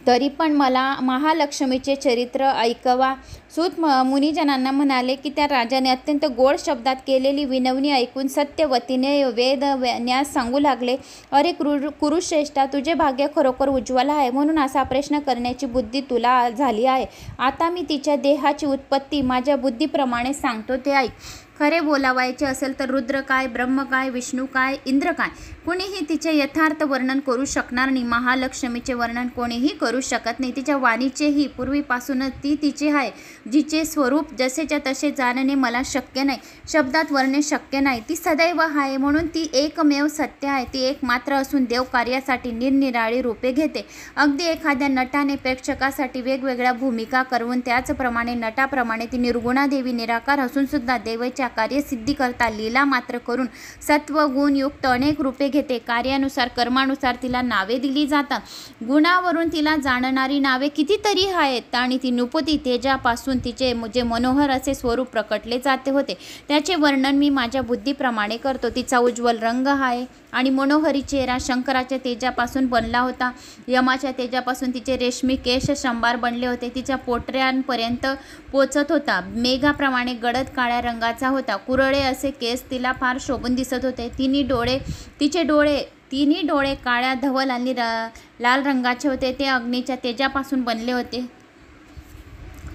तरी पण मला महालक्ष्मीचे चरित्र ऐकवा. सूत मुनिजनांना म्हणाले की त्या राजाने अत्यंत गोड शब्दात केलेली विनवणी ऐकून सत्यवतीने वेद न्यास सांगू लागले. अरे कुरुश्रेष्ठा, तुझे भाग्य खरोखर उज्ज्वल आहे, म्हणून असा प्रश्न करण्याची बुद्धी तुला झाली आहे. आता मी तिच्या देहाची उत्पत्ती माझ्या बुद्धीप्रमाणे सांगतो, ते ऐक. खरे बोलावायचे असेल तर रुद्र काय, ब्रह्म काय, विष्णू काय, इंद्र काय, कोणीही तिचे यथार्थ वर्णन करू शकणार नाही. महालक्ष्मीचे वर्णन कोणीही करू शकत नाही. तिच्या वाणीचेही पूर्वीपासूनच ती तिचे आहे. जिचे स्वरूप जसेच्या तसे जाणणे मला शक्य नाही, शब्दात वर्णने शक्य नाही. ती सदैव आहे, म्हणून ती एकमेव सत्य आहे. ती एकमात्र असून देव कार्यासाठी निरनिराळी रूपे घेते. अगदी एखाद्या नटाने प्रेक्षकासाठी वेगवेगळ्या भूमिका करून त्याचप्रमाणे नटाप्रमाणे ती निर्गुणा देवी निराकार असून सुद्धा देवाच्या कार्यसिद्धी करता लीला मात्र करून सत्व गुण युक्त अनेक रूपे घेते. कार्यानुसार कर्मानुसार तिला नावे दिली जातात. गुणावरून तिला जाणणारी नावे कितीतरी आहेत आणि ती नुपती तेजापासून तिचे जे मनोहर असे स्वरूप प्रकटले जाते होते त्याचे वर्णन मी माझ्या बुद्धीप्रमाणे करतो. तिचा उज्ज्वल रंग आहे आणि मनोहरी चेहरा शंकराच्या तेजापासून बनला होता. यमाच्या तेजापासून तिचे रेशमी केश शंभार बनले होते. तिच्या पोटऱ्यांपर्यंत पोचत होता. मेघाप्रमाणे गडद काळ्या रंगाचा होता. कुरळे असे केस तिला फार शोभून दिसत होते. तिन्ही डोळे काळ्या, धवल आणि लाल रंगाचे होते. ते अग्नीच्या तेजापासून बनले होते.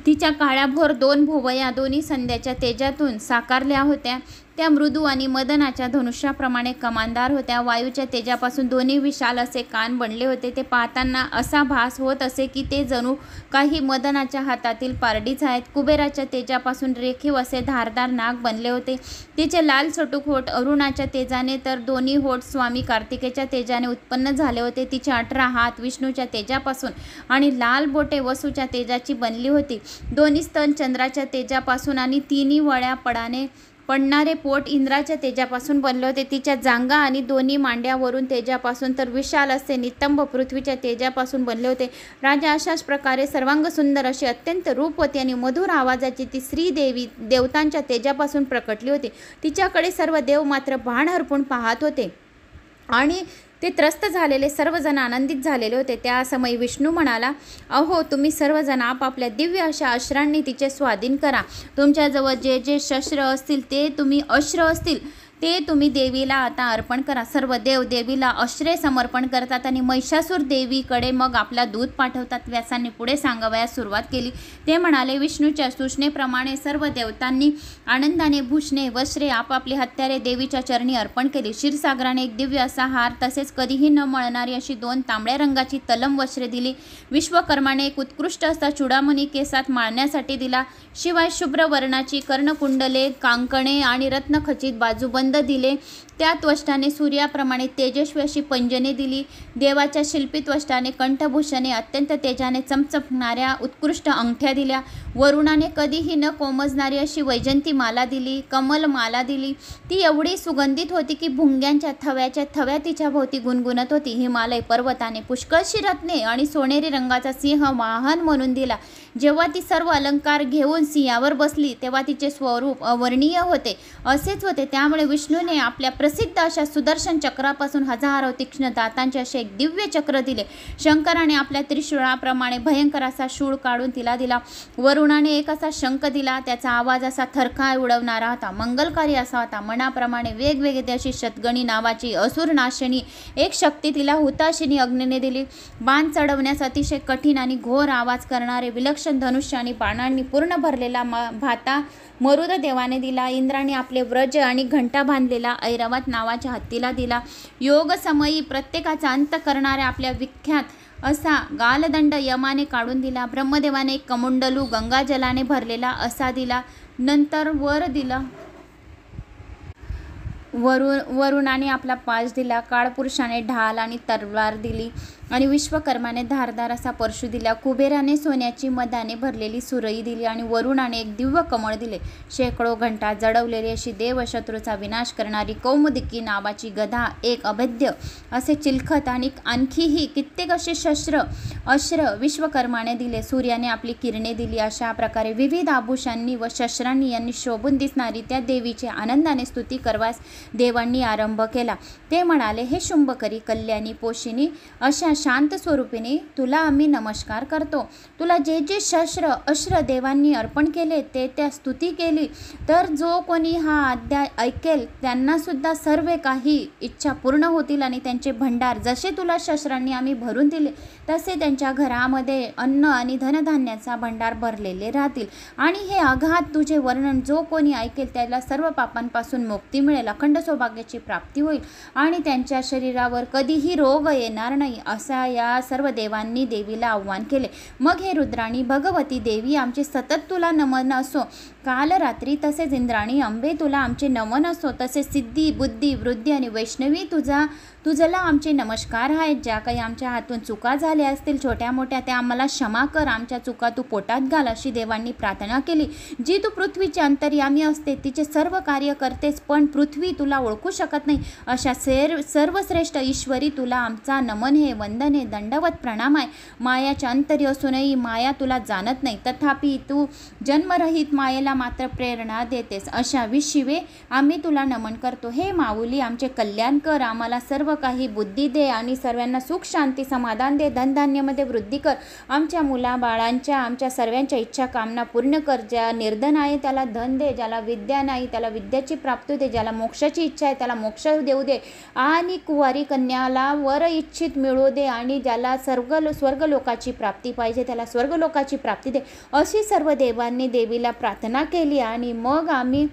तिच्या काळ्याभोर 2 भुवया दोन्ही संध्याच्या तेजातून साकारल्या होत्या. त्या मृदू आणि मदनाच्या धनुष्याप्रमाणे कमानदार होत्या. वायूच्या तेजापासून दोन्ही विशाल असे कान बनले होते. ते पाहताना असा भास होत असे की ते जणू काही मदनाच्या हातातील पारडीच आहेत. कुबेराच्या तेजापासून रेखीव असे धारदार नाक बनले होते. तिचे लाल चटूक होठ अरुणाच्या तेजाने तर दोन्ही होठ स्वामी कार्तिकेच्या तेजाने उत्पन्न झाले होते. तिचे 18 हात विष्णूच्या तेजापासून आणि लाल बोटे वसूच्या तेजाची बनली होती. दोन्ही स्तन चंद्राच्या तेजापासून आणि तिन्ही वळ्या पडणारे पोट इंद्राच्या तेजापासून बनले होते. तिच्या जांघा आणि दोन्ही मांड्यावरून तेजापासून तर विशाल असे नितंब पृथ्वीच्या तेजापासून बनले होते. राजा अशाच प्रकारे सर्वांग सुंदर अशी अत्यंत रूपवती आणि मधुर आवाजाची ती स्त्री देवी देवतांच्या तेजापासून प्रकटली होती. तिच्याकडे सर्व देव मात्र बाण हरपून पाहत होते आणि ते त्रस्त झालेले सर्वजण आनंदित झालेले होते. त्या समयी विष्णू म्हणाला, अहो तुम्ही सर्वजण आपापल्या दिव्य अशा अश्रांनी तिचे स्वाधीन करा. तुमच्याजवळ जे जे शस्त्र असतील ते तुम्ही देवीला आता अर्पण करा. सर्व देव देवीला अश्रे समर्पण करतात आणि महिषासूर देवीकडे मग आपला दूत पाठवतात. व्यासांनी पुढे सांगावयास सुरुवात केली. ते म्हणाले, विष्णूच्या सूचनेप्रमाणे सर्व देवतांनी आनंदाने भूषणे वस्त्रे आपापली हत्यारे देवीच्या चरणी अर्पण केली. क्षीरसागराने एक दिव्य असा हार तसेच कधीही न मळणारी अशी 2 तांबड्या रंगाची तलम वस्त्रे दिली. विश्वकर्माने एक उत्कृष्ट असा चुडामणी केसात माळण्यासाठी दिला. शिवाय शुभ्र वर्णाची कर्णकुंडले कांकणे आणि रत्नखचित बाजूबंद दिले. त्या त्वष्टाने सूर्याप्रमाणे तेजस्वी अशी पंजने दिली. देवाच्या शिल्पी त्वष्टाने कंठभूषणे अत्यंत तेजाने चमचमणाऱ्या उत्कृष्ट अंगठ्या दिल्या. वरुणाने कधीही न कोमजणारी अशी वैजंती माला दिली. कमल माला दिली. ती एवढी सुगंधित होती की भुंग्यांच्या थव्याच्या थव्या तिच्या भोवती गुणगुणत होती. हिमालय पर्वताने पुष्कळशी रत्ने आणि सोनेरी रंगाचा सिंह वाहन म्हणून दिला. जेव्हा ती सर्व अलंकार घेऊन सिंहावर बसली तेव्हा तिचे स्वरूप अवर्णीय होते. असेच होते. त्यामुळे विष्णूने आपल्या प्रसिद्ध अशा सुदर्शन चक्रापासून हजारो तीक्ष्ण दातांचे असे एक दिव्य चक्र दिले. शंकराने आपल्या त्रिशूळाप्रमाणे भयंकर असा शूळ काढून तिला दिला. वरुणाने एक असा शंख दिला. त्याचा आवाज असा थरकाय उडवणारा होता. मंगलकारी असा होता. मनाप्रमाणे वेगवेगळी अशी शतगणी नावाची असुर नाशिनी एक शक्ती तिला हुताशिनी अग्नीने दिली. बाण चढवण्यास अतिशय कठीण आणि घोर आवाज करणारे विलक्षण धनुष्य आणि बाणांनी पूर्ण भरलेला भाता मरुद देवाने दिला. इंद्राने आपले व्रज आणि घंटा बांधलेला ऐरावत नावाच्या हत्तीला दिला. योग समयी प्रत्येकाचा अंत करणाऱ्या आपल्या विख्यात असा गालदंड यमाने काढून दिला. ब्रह्मदेवाने एक कमुंडलू गंगाजलाने भरलेला असा दिला. नंतर वरुणाने आपला पाश दिला. काळपुरुषाने ढाल आणि तलवार दिली आणि विश्वकर्माने धारदार असा परशु दिला. कुबेराने सोन्याची मधाने भरलेली सुरई दिली आणि वरुणाने एक दिव्य कमळ दिले. शेकडो घंटा जडवलेली अशी देवशत्रूचा विनाश करणारी कौमुदिकी नावाची गदा, एक अभेद्य असे चिलखत आणि आणखीही कित्येक असे अस्त्र विश्वकर्माने दिले. सूर्याने आपली किरणे दिली. अशा प्रकारे विविध आभूषांनी व शस्त्रांनी यांनी शोभून दिसणारी त्या देवीचे आनंदाने स्तुती करवास देवांनी आरंभ केला. ते म्हणाले, हे शुंभकरी कल्याणी पोषिणी अशा शांत स्वरूपिणी तुला आम्ही नमस्कार करतो. तुला जे जे शस्त्र अस्त्र देवांनी अर्पण केले ते त्या स्तुती केली तर जो कोणी हा अध्याय ऐकेल त्यांना सुद्धा सर्व काही इच्छा पूर्ण होतील आणि त्यांचे भंडार जसे तुला शस्त्रांनी आम्ही भरून दिले तसे त्यांच्या घरामध्ये अन्न आणि धनधान्याचा भंडार भरलेले राहतील. आणि हे अगाध तुझे वर्णन जो कोणी ऐकेल त्याला सर्व पापांपासून मुक्ती मिळेल, अखंड सौभाग्याची प्राप्ती होईल आणि त्यांच्या शरीरावर कधीही रोग येणार नाही असा या सर्व देवांनी देवीला आव्हान केले. मग हे रुद्राणी भगवती देवी आमचे सतत तुला नमन असो. काल रात्री तसेच इंद्राणी अंबे तुला आमचे नमन असो. तसेच सिद्धी बुद्धी वृद्धी आणि वैष्णवी तुझला आमचे नमस्कार आहेत. ज्या काही आमच्या हातून चुका झाल्या असतील छोट्या मोठ्या त्या आम्हाला क्षमा कर. आमच्या चुका तू पोटात घाल अशी देवांनी प्रार्थना केली. जी तू पृथ्वीची अंतर्यामी असते तिचे सर्व कार्य करतेस पण पृथ्वी तुला ओळखू शकत नाही अशा सर्वश्रेष्ठ ईश्वरी तुला आमचा नमन हे वंदन हे दंडवत प्रणाम आहे. मायाच्या अंतरी असूनही माया तुला जाणत नाही तथापि तू जन्मरहित मायेला मात्र प्रेरणा देतेस. अशा विशिवे आम्ही तुला नमन करतो. हे माऊली आमचे कल्याण कर. आम्हाला सर्व काही बुद्धी दे आणि सर्वांना सुख शांती समाधान दे. धनधान्यामध्ये वृद्धी कर. आमच्या मुलाबाळांच्या आमच्या सर्वांच्या इच्छा कामना पूर्ण कर. ज्या निर्धन आहे त्याला धन दे. ज्याला विद्या नाही त्याला विद्याची प्राप्ती दे. ज्याला मोक्षाची इच्छा आहे त्याला मोक्ष देऊ दे आणि कुवारी कन्याला वर इच्छित मिळू दे आणि ज्याला स्वर्गलोकाची प्राप्ती पाहिजे त्याला स्वर्गलोकाची प्राप्ती दे. अशी सर्व देवांनी देवीला प्रार्थना केली आणि मग आम्ही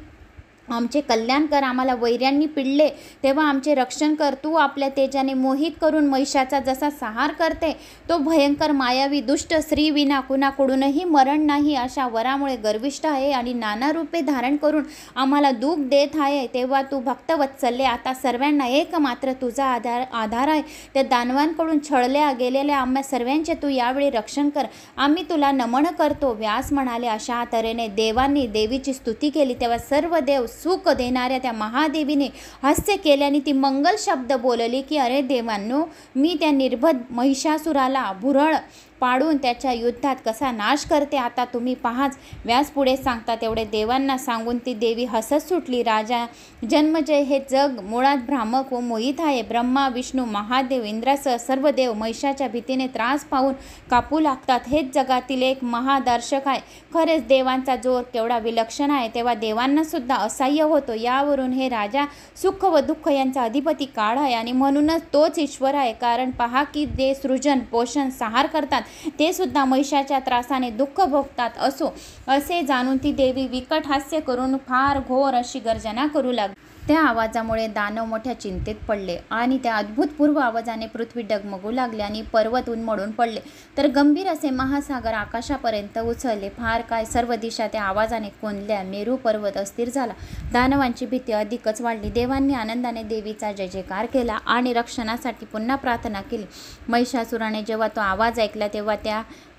आमचे कल्याण कर, आम्हाला वैऱ्यांनी पिडले तेव्हा आमचे रक्षण कर. तू आपल्या तेजाने मोहित करून महिषाचा जसा संहार करते, तो भयंकर मायावी दुष्ट स्त्री विना कुणाकडूनही मरण नाही अशा वरामुळे गर्विष्ठ आहे आणि नाना रूपे धारण करून आम्हाला दुःख देत आहे. तेव्हा तू भक्तवत्सल्य आता सर्वांना एकमात्र तुझा आधार आहे. त्या दानवांकडून छळल्या गेलेल्या आम्हा सर्वांचे तू यावेळी रक्षण कर. आम्ही तुला नमन करतो. व्यास म्हणाले. अशा तऱ्हेने देवांनी देवीची स्तुती केली. तेव्हा सर्व देव सुख देणाऱ्या त्या महादेवीने हास्य केल्याने ती मंगल शब्द बोलली की अरे देवांनो, मी त्या निर्भद महिषासुराला भुरळ पाडून त्याच्या युद्धात कसा नाश करते आता तुम्ही पहाच. व्यास पुढे सांगतात तेवढे देवांना सांगून ती देवी हसत सुटली. राजा जन्मजय हे जग मुळात भ्रामक व मोहित आहे. ब्रह्मा विष्णू महादेव इंद्रासह सर्व देव महिषाच्या भीतीने त्रास पाहून कापू लागतात. हेच जगातील एक महादर्शक आहे. खरेच देवांचा जोर केवढा विलक्षण आहे. तेव्हा देवांना सुद्धा असह्य होतो. यावरून हे राजा सुख व दुःख यांचा अधिपती काळ आहे आणि म्हणूनच तोच ईश्वर आहे. कारण पहा की जे सृजन पोषण संहार करतात ते सुद्धा महिषाच्या त्रासाने दुःख भोगतात असो. असे जाणून ती देवी विकट हास्य करून फार घोर अशी गर्जना करू लागली. त्या आवाजामुळे दानव मोठ्या चिंतेत पडले आणि त्या अद्भुतपूर्व आवाजाने पृथ्वी डगमगू लागली आणि पर्वत उन्मळून पडले. तर गंभीर असे महासागर आकाशापर्यंत उचलले. फार काय सर्व दिशा त्या आवाजाने कोंदल्या. मेरू पर्वत अस्थिर झाला. दानवांची भीती अधिकच वाढली. देवांनी आनंदाने देवीचा जय जयकार केला आणि रक्षणासाठी पुन्हा प्रार्थना केली. महिषासुराने जेव्हा तो आवाज ऐकला तेव्हा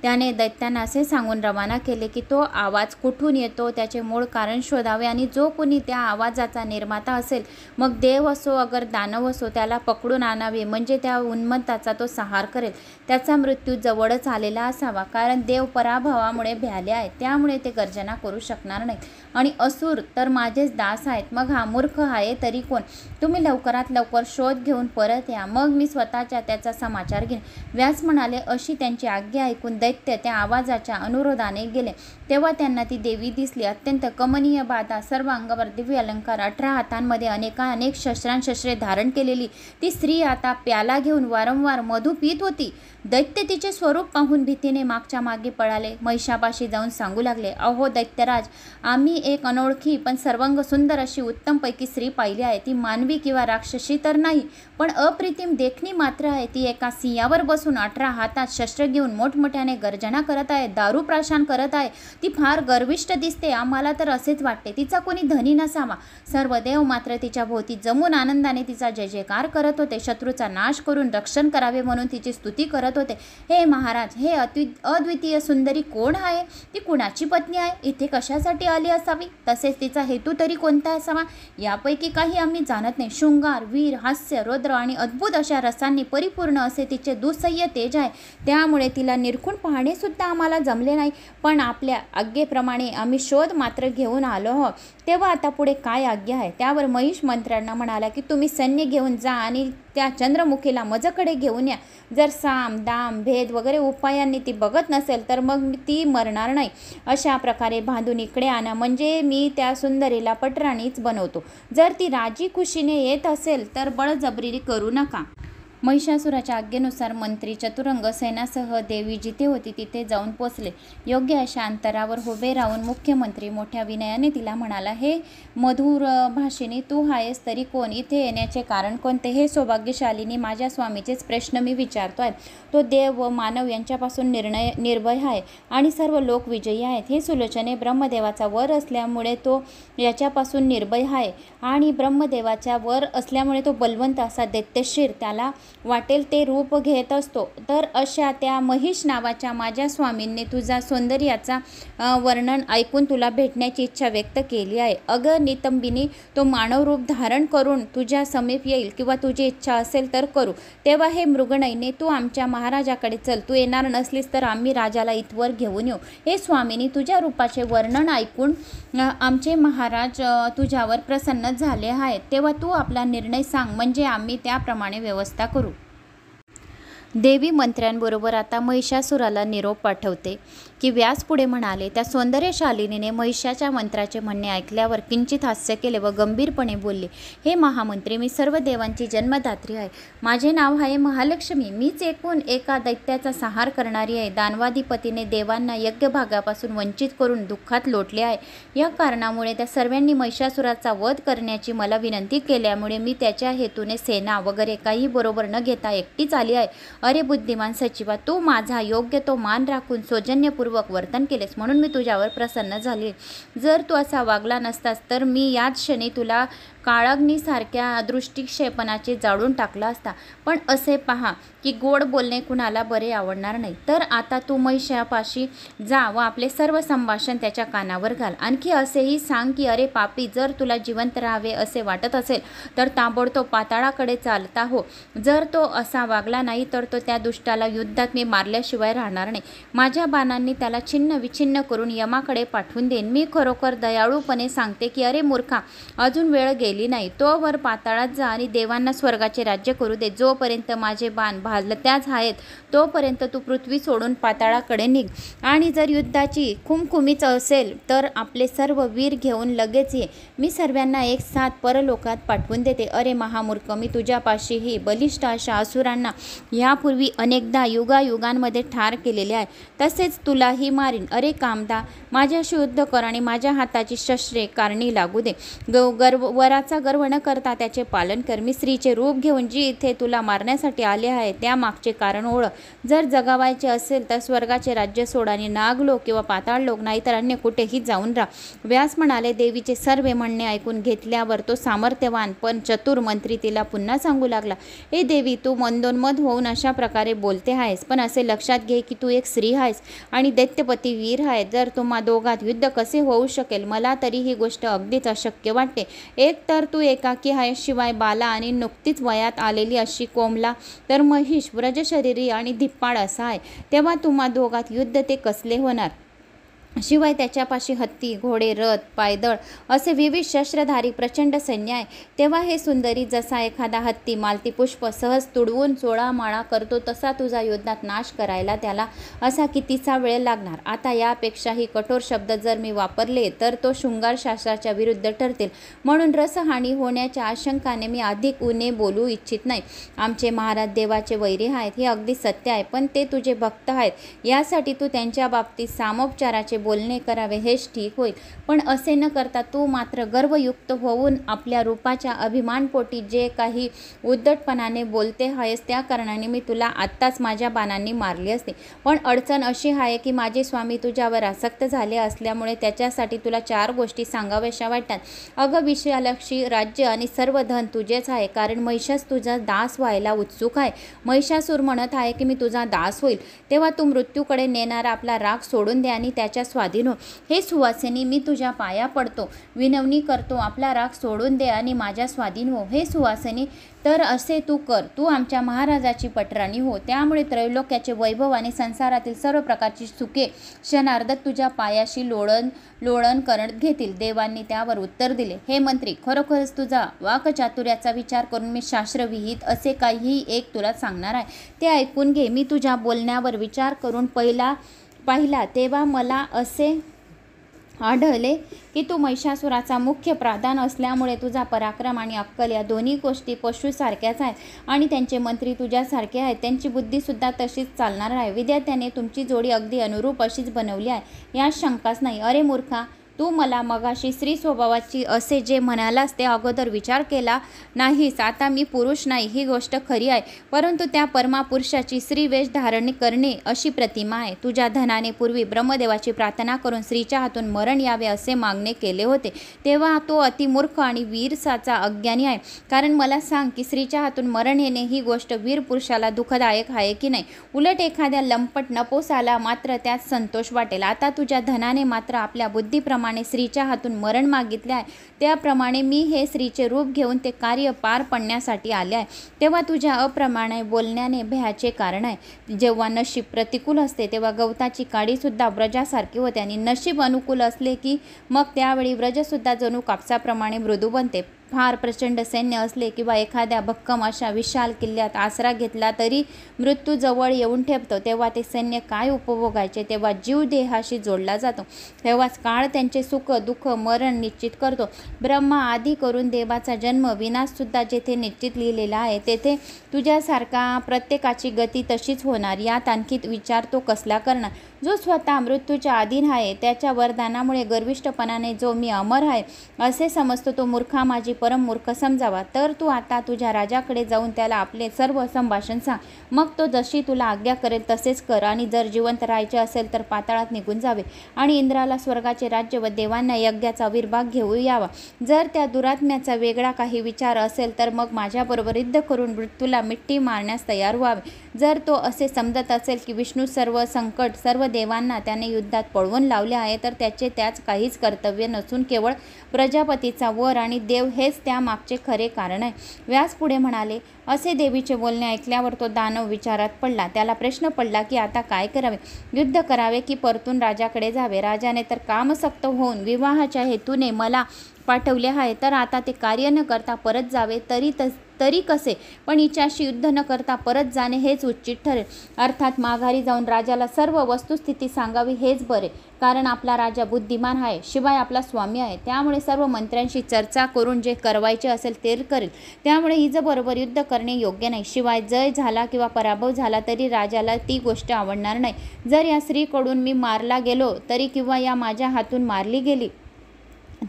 त्याने दैत्यांना असे सांगून रवाना केले की तो आवाज कुठून येतो त्याचे मूळ कारण शोधावे आणि जो कोणी त्या आवाजाचा निर्माता असेल, मग देव असो अगर दानव असो, त्याला पकडून आणावे. म्हणजे त्या उन्मत्ताचा तो संहार करेल. त्याचा मृत्यू जवळच आलेला असावा. कारण देव पराभवामुळे भ्याले आहेत, त्यामुळे ते गर्जना करू शकणार नाहीत आणि असुर तर माझेच दास आहेत. मग हा मूर्ख आहे तरी कोण? तुम्ही लवकरात लवकर शोध घेऊन परत या, मग मी स्वतःच्या त्याचा समाचार घेईन. व्यास म्हणाले. अशी त्यांची आज्ञा ऐकून दैत्य त्या आवाजाच्या अनुरोधाने गेले. तेव्हा त्यांना ती देवी दिसली. अत्यंत कमनीय बाधा, सर्व अंगावर दिव्य अलंकार, 18 हातांमध्ये अनेक शस्त्रे धारण केलेली ती स्त्री आता प्याला घेऊन वारंवार मधु पीत होती. दैत्य तिचे स्वरूप पाहून भीतीने मागच्या मागे पळाले. महिषापाशी जाऊन सांगू लागले. अहो दैत्यराज, आम्ही एक अनोळखी पण सर्वांग सुंदर अशी उत्तमपैकी स्त्री पाहिली आहे. ती मानवी किंवा राक्षसी तर नाही, पण अप्रतिम देखणी मात्र आहे. ती एका सिंहावर बसून 18 हातात शस्त्र घेऊन मोठमोठ्याने गर्जना करत आहे, दारू प्राशन करत आहे. ती फार गर्विष्ठ दिसते. आम्हाला तर असेच वाटते तिचा कोणी धनी नसावा. सर्व देव मात्र तिच्या भोवती जमून आनंदाने तिचा जय जयकार करत होते. शत्रूचा नाश करून रक्षण करावे म्हणून तिची स्तुती करत होते. हे महाराज, हे अद्वितीय सुंदरी कोण आहे? ती कुणाची पत्नी आहे? इथे कशासाठी आली असावी? तसेच तिचा हेतू तरी कोणता असावा? यापैकी काही आम्ही जाणत नाही. शृंगार, वीर, हास्य, रौद्र आणि अद्भुत अशा रसांनी परिपूर्ण असे तिचे दुस्सह्य तेज आहे. त्यामुळे तिला निरखून पाहणे सुद्धा आम्हाला जमले नाही. पण आपल्या आज्ञेप्रमाणे आम्ही शोध मात्र घेऊन आलो आहोत. तेव्हा आता पुढे काय आज्ञा आहे? त्यावर महिष मंत्र्यांना म्हणाला की तुम्ही सैन्य घेऊन जा आणि त्या चंद्रमुखीला मजकडे घेऊन या. जर साम दाम भेद वगैरे उपायांनी ती बघत नसेल तर मग ती मरणार नाही. अशा प्रकारे बांधून इकडे आणा, म्हणजे मी त्या सुंदरीला पटराणीच बनवतो. जर ती राजी खुशीने येत असेल तर बळजबरी करू नका. महिषासुराच्या आज्ञेनुसार मंत्री चतुरंग सैन्यासह देवी जिथे होती तिथे जाऊन पोचले. योग्य अशा अंतरावर उभे राहून मुख्यमंत्री मोठ्या विनयाने तिला म्हणाला. हे मधुर भाषिणी, तू आहेस तरी कोण? इथे येण्याचे कारण कोणते? हे सौभाग्यशालिनी, माझ्या स्वामीचेच प्रश्न मी विचारतोय. तो देव व मानव यांच्यापासून निर्भय आहे आणि सर्व लोक विजयी आहेत. हे सुलोचने, ब्रह्मदेवाचा वर असल्यामुळे तो याच्यापासून निर्भय आहे आणि ब्रह्मदेवाच्या वर असल्यामुळे तो बलवंत असा दैत्यशीर त्याला वाटेल ते रूप घेत असतो. तर अशा त्या महिष नावाच्या माझ्या स्वामींनी तुझा सौंदर्याचा वर्णन ऐकून तुला भेटण्याची इच्छा व्यक्त केली आहे. अगं नितंबिनी, तो मानव रूप धारण करून तुझ्या समीप येईल किंवा तुझी इच्छा असेल तर करू. तेव्हा हे मृगनयने, तू आमच्या महाराजाकडे चल. तू येणार नसलीस तर आम्ही राजाला इथवर घेऊन येऊ. हे स्वामिनी, तुझ्या रूपाचे वर्णन ऐकून आमचे महाराज तुझ्यावर प्रसन्न झाले आहेत. तेव्हा तू आपला निर्णय सांग, म्हणजे आम्ही त्याप्रमाणे व्यवस्था करू. देवी मंत्र्यांबरोबर आता महिषासुराला निरोप पाठवते की व्यास पुढे म्हणाले. त्या सौंदर्यशालिनीने महिषाच्या मंत्राचे म्हणणे ऐकल्यावर किंचित हास्य केले व गंभीरपणे बोलले, हे महामंत्री, मी सर्व देवांची जन्मदात्री आहे. माझे नाव आहे महालक्ष्मी. मीच एकूण एका दैत्याचा संहार करणारी आहे. दानवाधिपतीने देवांना यज्ञभागापासून वंचित करून दुःखात लोटले आहे. या कारणामुळे त्या सर्वांनी महिषासुराचा वध करण्याची मला विनंती केल्यामुळे मी त्याच्या हेतूने सेना वगैरे काही बरोबर न घेता एकटीच आली आहे. अरे बुद्धिमान सचिवा, तू माझा योग्य तो मान राखून सौजन्यपूर्वक वर्तन केलेस म्हणून मी तुझ्यावर प्रसन्न झाले. जर तू असा वागला नसतास तर मी याच क्षणी तुला काळाग्नीसारख्या दृष्टिक्षेपणाचे जाळून टाकला असता. पण असे पहा की गोड बोलणे कुणाला बरे आवडणार नाही. तर आता तू महिषापाशी जा व आपले सर्व संभाषण त्याच्या कानावर घाल. आणखी असेही सांग की अरे पापी, जर तुला जिवंत राहावे असे वाटत असेल तर ताबडतोब पाताळाकडे चालता हो. जर तो असा वागला नाही तर तो त्या दुष्टाला युद्धात मी मारल्याशिवाय राहणार नाही. माझ्या बाणांनी त्याला छिन्न विछिन्न करून यमाकडे पाठवून देईन. मी खरोखर दयाळूपणे सांगते की अरे मूर्खा, अजून वेळ गेली नाही. तो वर पाताळात जा आणि देवांना स्वर्गाचे राज्य करू दे. जोपर्यंत माझे बाण भालत्याच आहेत तोपर्यंत तू पृथ्वी सोडून पाताळाकडे निघ. आणि जर युद्धाची खुमखुमीच असेल तर आपले सर्व वीर घेऊन लगेच ये. मी सर्वांना एक साथ परलोकात पाठवून देते. अरे महामूर्ख, मी तुझ्यापाशीही बलिष्ठ अशा असुरांना यापूर्वी अनेकदा युगायुगांमध्ये ठार केलेले आहे. तसेच तुलाही मारीन. अरे कामदा, माझ्याशी युद्ध कर आणि माझ्या हाताची शस्त्रे कारणी लागू दे. वराचा गर्व न करता त्याचे पालन कर. मी स्त्रीचे रूप घेऊन जी इथे तुला मारण्यासाठी आले आहे त्या मागचे कारण ओळख. जर जगावायचे असेल तर स्वर्गाचे राज्य सोड आणि नागलोक किंवा पाताळलोक नाहीतर अन्य कुठेही जाऊन राहा. व्यास म्हणाले. देवीचे सर्व म्हणणे ऐकून घेतल्यावर तो सामर्थ्यवान पण चतुर मंत्री तिला पुन्हा सांगू लागला, हे देवी, तू मंदोन्मद होऊन अशा प्रकारे बोलते आहेस, पण असे लक्षात घे की तू एक स्त्री आहेस आणि दैत्यपती वीर आहे. जर तुम्हा दोघात युद्ध कसे होऊ शकेल? मला तरी ही गोष्ट अगदीच अशक्य वाटते. एक तर तू एकाकी आहेस, शिवाय बाला आणि नुकतीच वयात आलेली अशी कोमला, तर महिष व्रजशरीरी आणि धिप्पाड असा आहे. तेव्हा तुम्हा दोघात युद्ध ते कसले होणार? शिवाय त्याच्यापाशी हत्ती, घोडे, रथ, पायदळ असे विविध शस्त्रधारी प्रचंड सैन्य आहे. तेव्हा हे सुंदरी, जसा एखादा हत्ती मालती पुष्प सहज तुडवून चोळामाळा करतो तसा तुझा युद्धात नाश करायला त्याला असा कितीचा वेळ लागणार. आता यापेक्षाही कठोर शब्द जर मी वापरले तर तो शृंगारशास्त्राच्या विरुद्ध ठरतील. म्हणून रसहानी होण्याच्या आशंकाने मी अधिक उणे बोलू इच्छित नाही. आमचे महाराज देवाचे वैरी आहेत हे अगदी सत्य आहे, पण ते तुझे भक्त आहेत. यासाठी तू त्यांच्या बाबतीत सामोपचाराचे बोलणे करावे हेच ठीक होईल. पण असे न करता तू मात्र गर्वयुक्त होऊन आपल्या रूपाच्या अभिमानपोटी जे काही उद्धटपणाने बोलते आहेस त्या कारणाने मी तुला आत्ताच माझ्या बाणांनी मारली असते. पण अडचण अशी आहे की माझे स्वामी तुझ्यावर आसक्त झाले असल्यामुळे त्याच्यासाठी तुला 4 गोष्टी सांगाव्याशा वाटतात. अगं विशालाक्षी, राज्य आणि सर्व धन तुझेच आहे, कारण महिषास तुझा दास व्हायला उत्सुक आहे. महिषासूर म्हणत आहे की मी तुझा दास होईल. तेव्हा तू मृत्यूकडे नेणारा आपला राग सोडून दे आणि त्याच्या स्वाधीन हो. हे सुवासिनी, मी तुझ्या पाया पडतो, विनवणी करतो, आपला राग सोडून दे आणि माझ्या स्वाधीन हो. हे सुवासिनी, तर असे तू कर. तू आमच्या महाराजाची पटराणी हो. त्यामुळे त्रैलोक्याचे वैभव आणि संसारातील सर्व प्रकारची सुखे क्षणार्धात तुझ्या पायाशी लोळण करत घेतील. देवांनी त्यावर उत्तर दिले, हे मंत्री, खरोखरच तुझा वाकचातुर्याचा विचार करून मी शास्त्रविहित असे काही एक तुला सांगणार आहे. ते ऐकून घे. मी तुझ्या बोलण्यावर विचार करून पाहिला तेव्हा मला असे आढळले की तू महिषासुराचा मुख्य प्रधान असल्यामुळे तुझा पराक्रम आणि अक्कल या दोन्ही गोष्टी पशुसारख्याच आहेत आणि त्यांचे मंत्री तुझ्यासारखे आहेत. त्यांची बुद्धीसुद्धा तशीच चालणार आहे. विद्यार्थ्याने तुमची जोडी अगदी अनुरूप अशीच बनवली आहे, यात शंकाच नाही. अरे मूर्खा, तू मला मगाशी स्त्री स्वभावाची असे जे म्हणालास ते अगोदर विचार केला नाहीस. आता मी पुरुष नाही ही गोष्ट खरी आहे, परंतु त्या परमापुरुषाची स्त्रीवेश धारण करणे अशी प्रतिमा आहे. तुझ्या धनाने पूर्वी ब्रह्मदेवाची प्रार्थना करून स्त्रीच्या हातून मरण यावे असे मागणे केले होते. तेव्हा तो अतिमूर्ख आणि वीरसाचा अज्ञानी आहे. कारण मला सांग की स्त्रीच्या हातून मरण येणे ही गोष्ट वीर पुरुषाला दुःखदायक आहे की नाही? उलट एखाद्या लंपट नपोसाला मात्र त्यात संतोष वाटेल. आता तुझ्या धनाने मात्र आपल्या बुद्धीप्रमाणे स्त्रीच्या हातून मरण मागितले आहे, त्याप्रमाणे मी हे स्त्रीचे रूप घेऊन ते कार्य पार पडण्यासाठी आले आहे. तेव्हा तुझ्या अप्रमाणे बोलण्याने भयाचे कारण आहे. जेव्हा नशीब प्रतिकूल असते तेव्हा गवताची काडीसुद्धा व्रजासारखी होते आणि नशीब अनुकूल असले की मग त्यावेळी व्रजसुद्धा जणू कापसाप्रमाणे मृदू बनते. फार प्रचंड सैन्य असले किंवा एखाद्या भक्कम अशा विशाल किल्ल्यात आसरा घेतला तरी मृत्यू जवळ येऊन ठेपतो, तेव्हा ते सैन्य काय उपभोगायचे? तेव्हा जीव देहाशी जोडला जातो, तेव्हाच काळ त्यांचे सुख दुःख मरण निश्चित करतो. ब्रह्मा आदी करून देवाचा जन्म विनाश सुद्धा जेथे निश्चित लिहिलेला आहे, तेथे तुझ्यासारखा प्रत्येकाची गती तशीच होणार. यात आणखी विचार तो कसला करणार? जो स्वतः मृत्यूच्या अधीन आहे, त्याच्या वरदानामुळे गर्विष्ठपणाने जो मी अमर आहे असे समजतो, तो मूर्खा माझी परम मूर्ख समजावा. तर तू आता तुझ्या राजाकडे जाऊन त्याला आपले सर्व संभाषण सांग. मग तो जशी तुला आज्ञा करेल तसेच कर. आणि जर जिवंत राहायचे असेल तर पाताळात निघून जावे आणि इंद्राला स्वर्गाचे राज्य व देवांना यज्ञाचा विर्भाग घेऊ यावा. जर त्या दुरात्म्याचा वेगळा काही विचार असेल तर मग माझ्याबरोबर युद्ध करून मृत्यूला मिट्टी मारण्यास तयार व्हावे. जर तो असे समजत असेल की विष्णू सर्व संकट सर्व देवांना त्याने युद्धात पळवून लावले आहे, तर त्याचे त्याच काहीच कर्तव्य नसून केवळ प्रजापतीचा वर आणि देव हेच त्यामागचे खरे कारण आहे. व्यास पुढे म्हणाले, असे देवीचे बोलणे ऐकल्यावर तो दानव विचारात पडला. त्याला प्रश्न पडला की आता काय करावे? युद्ध करावे की परतून राजाकडे जावे? राजाने तर कामसक्त होऊन विवाहाच्या हेतूने मला पाठवले आहे, तर आता ते कार्य न करता परत जावे तरी कसे? पण हिच्याशी युद्ध न करता परत जाणे हेच उचित ठरेल. अर्थात माघारी जाऊन राजाला सर्व वस्तुस्थिती सांगावी हेच बरे, कारण आपला राजा बुद्धिमान आहे, शिवाय आपला स्वामी आहे. त्यामुळे सर्व मंत्र्यांशी चर्चा करून जे करवायचे असेल ते करेल. त्यामुळे हिजबरोबर युद्ध करणे योग्य नाही. शिवाय जय झाला किंवा पराभव झाला तरी राजाला ती गोष्ट आवडणार नाही. जर या स्त्रीकडून मी मारला गेलो तरी किंवा या माझ्या हातून मारली गेली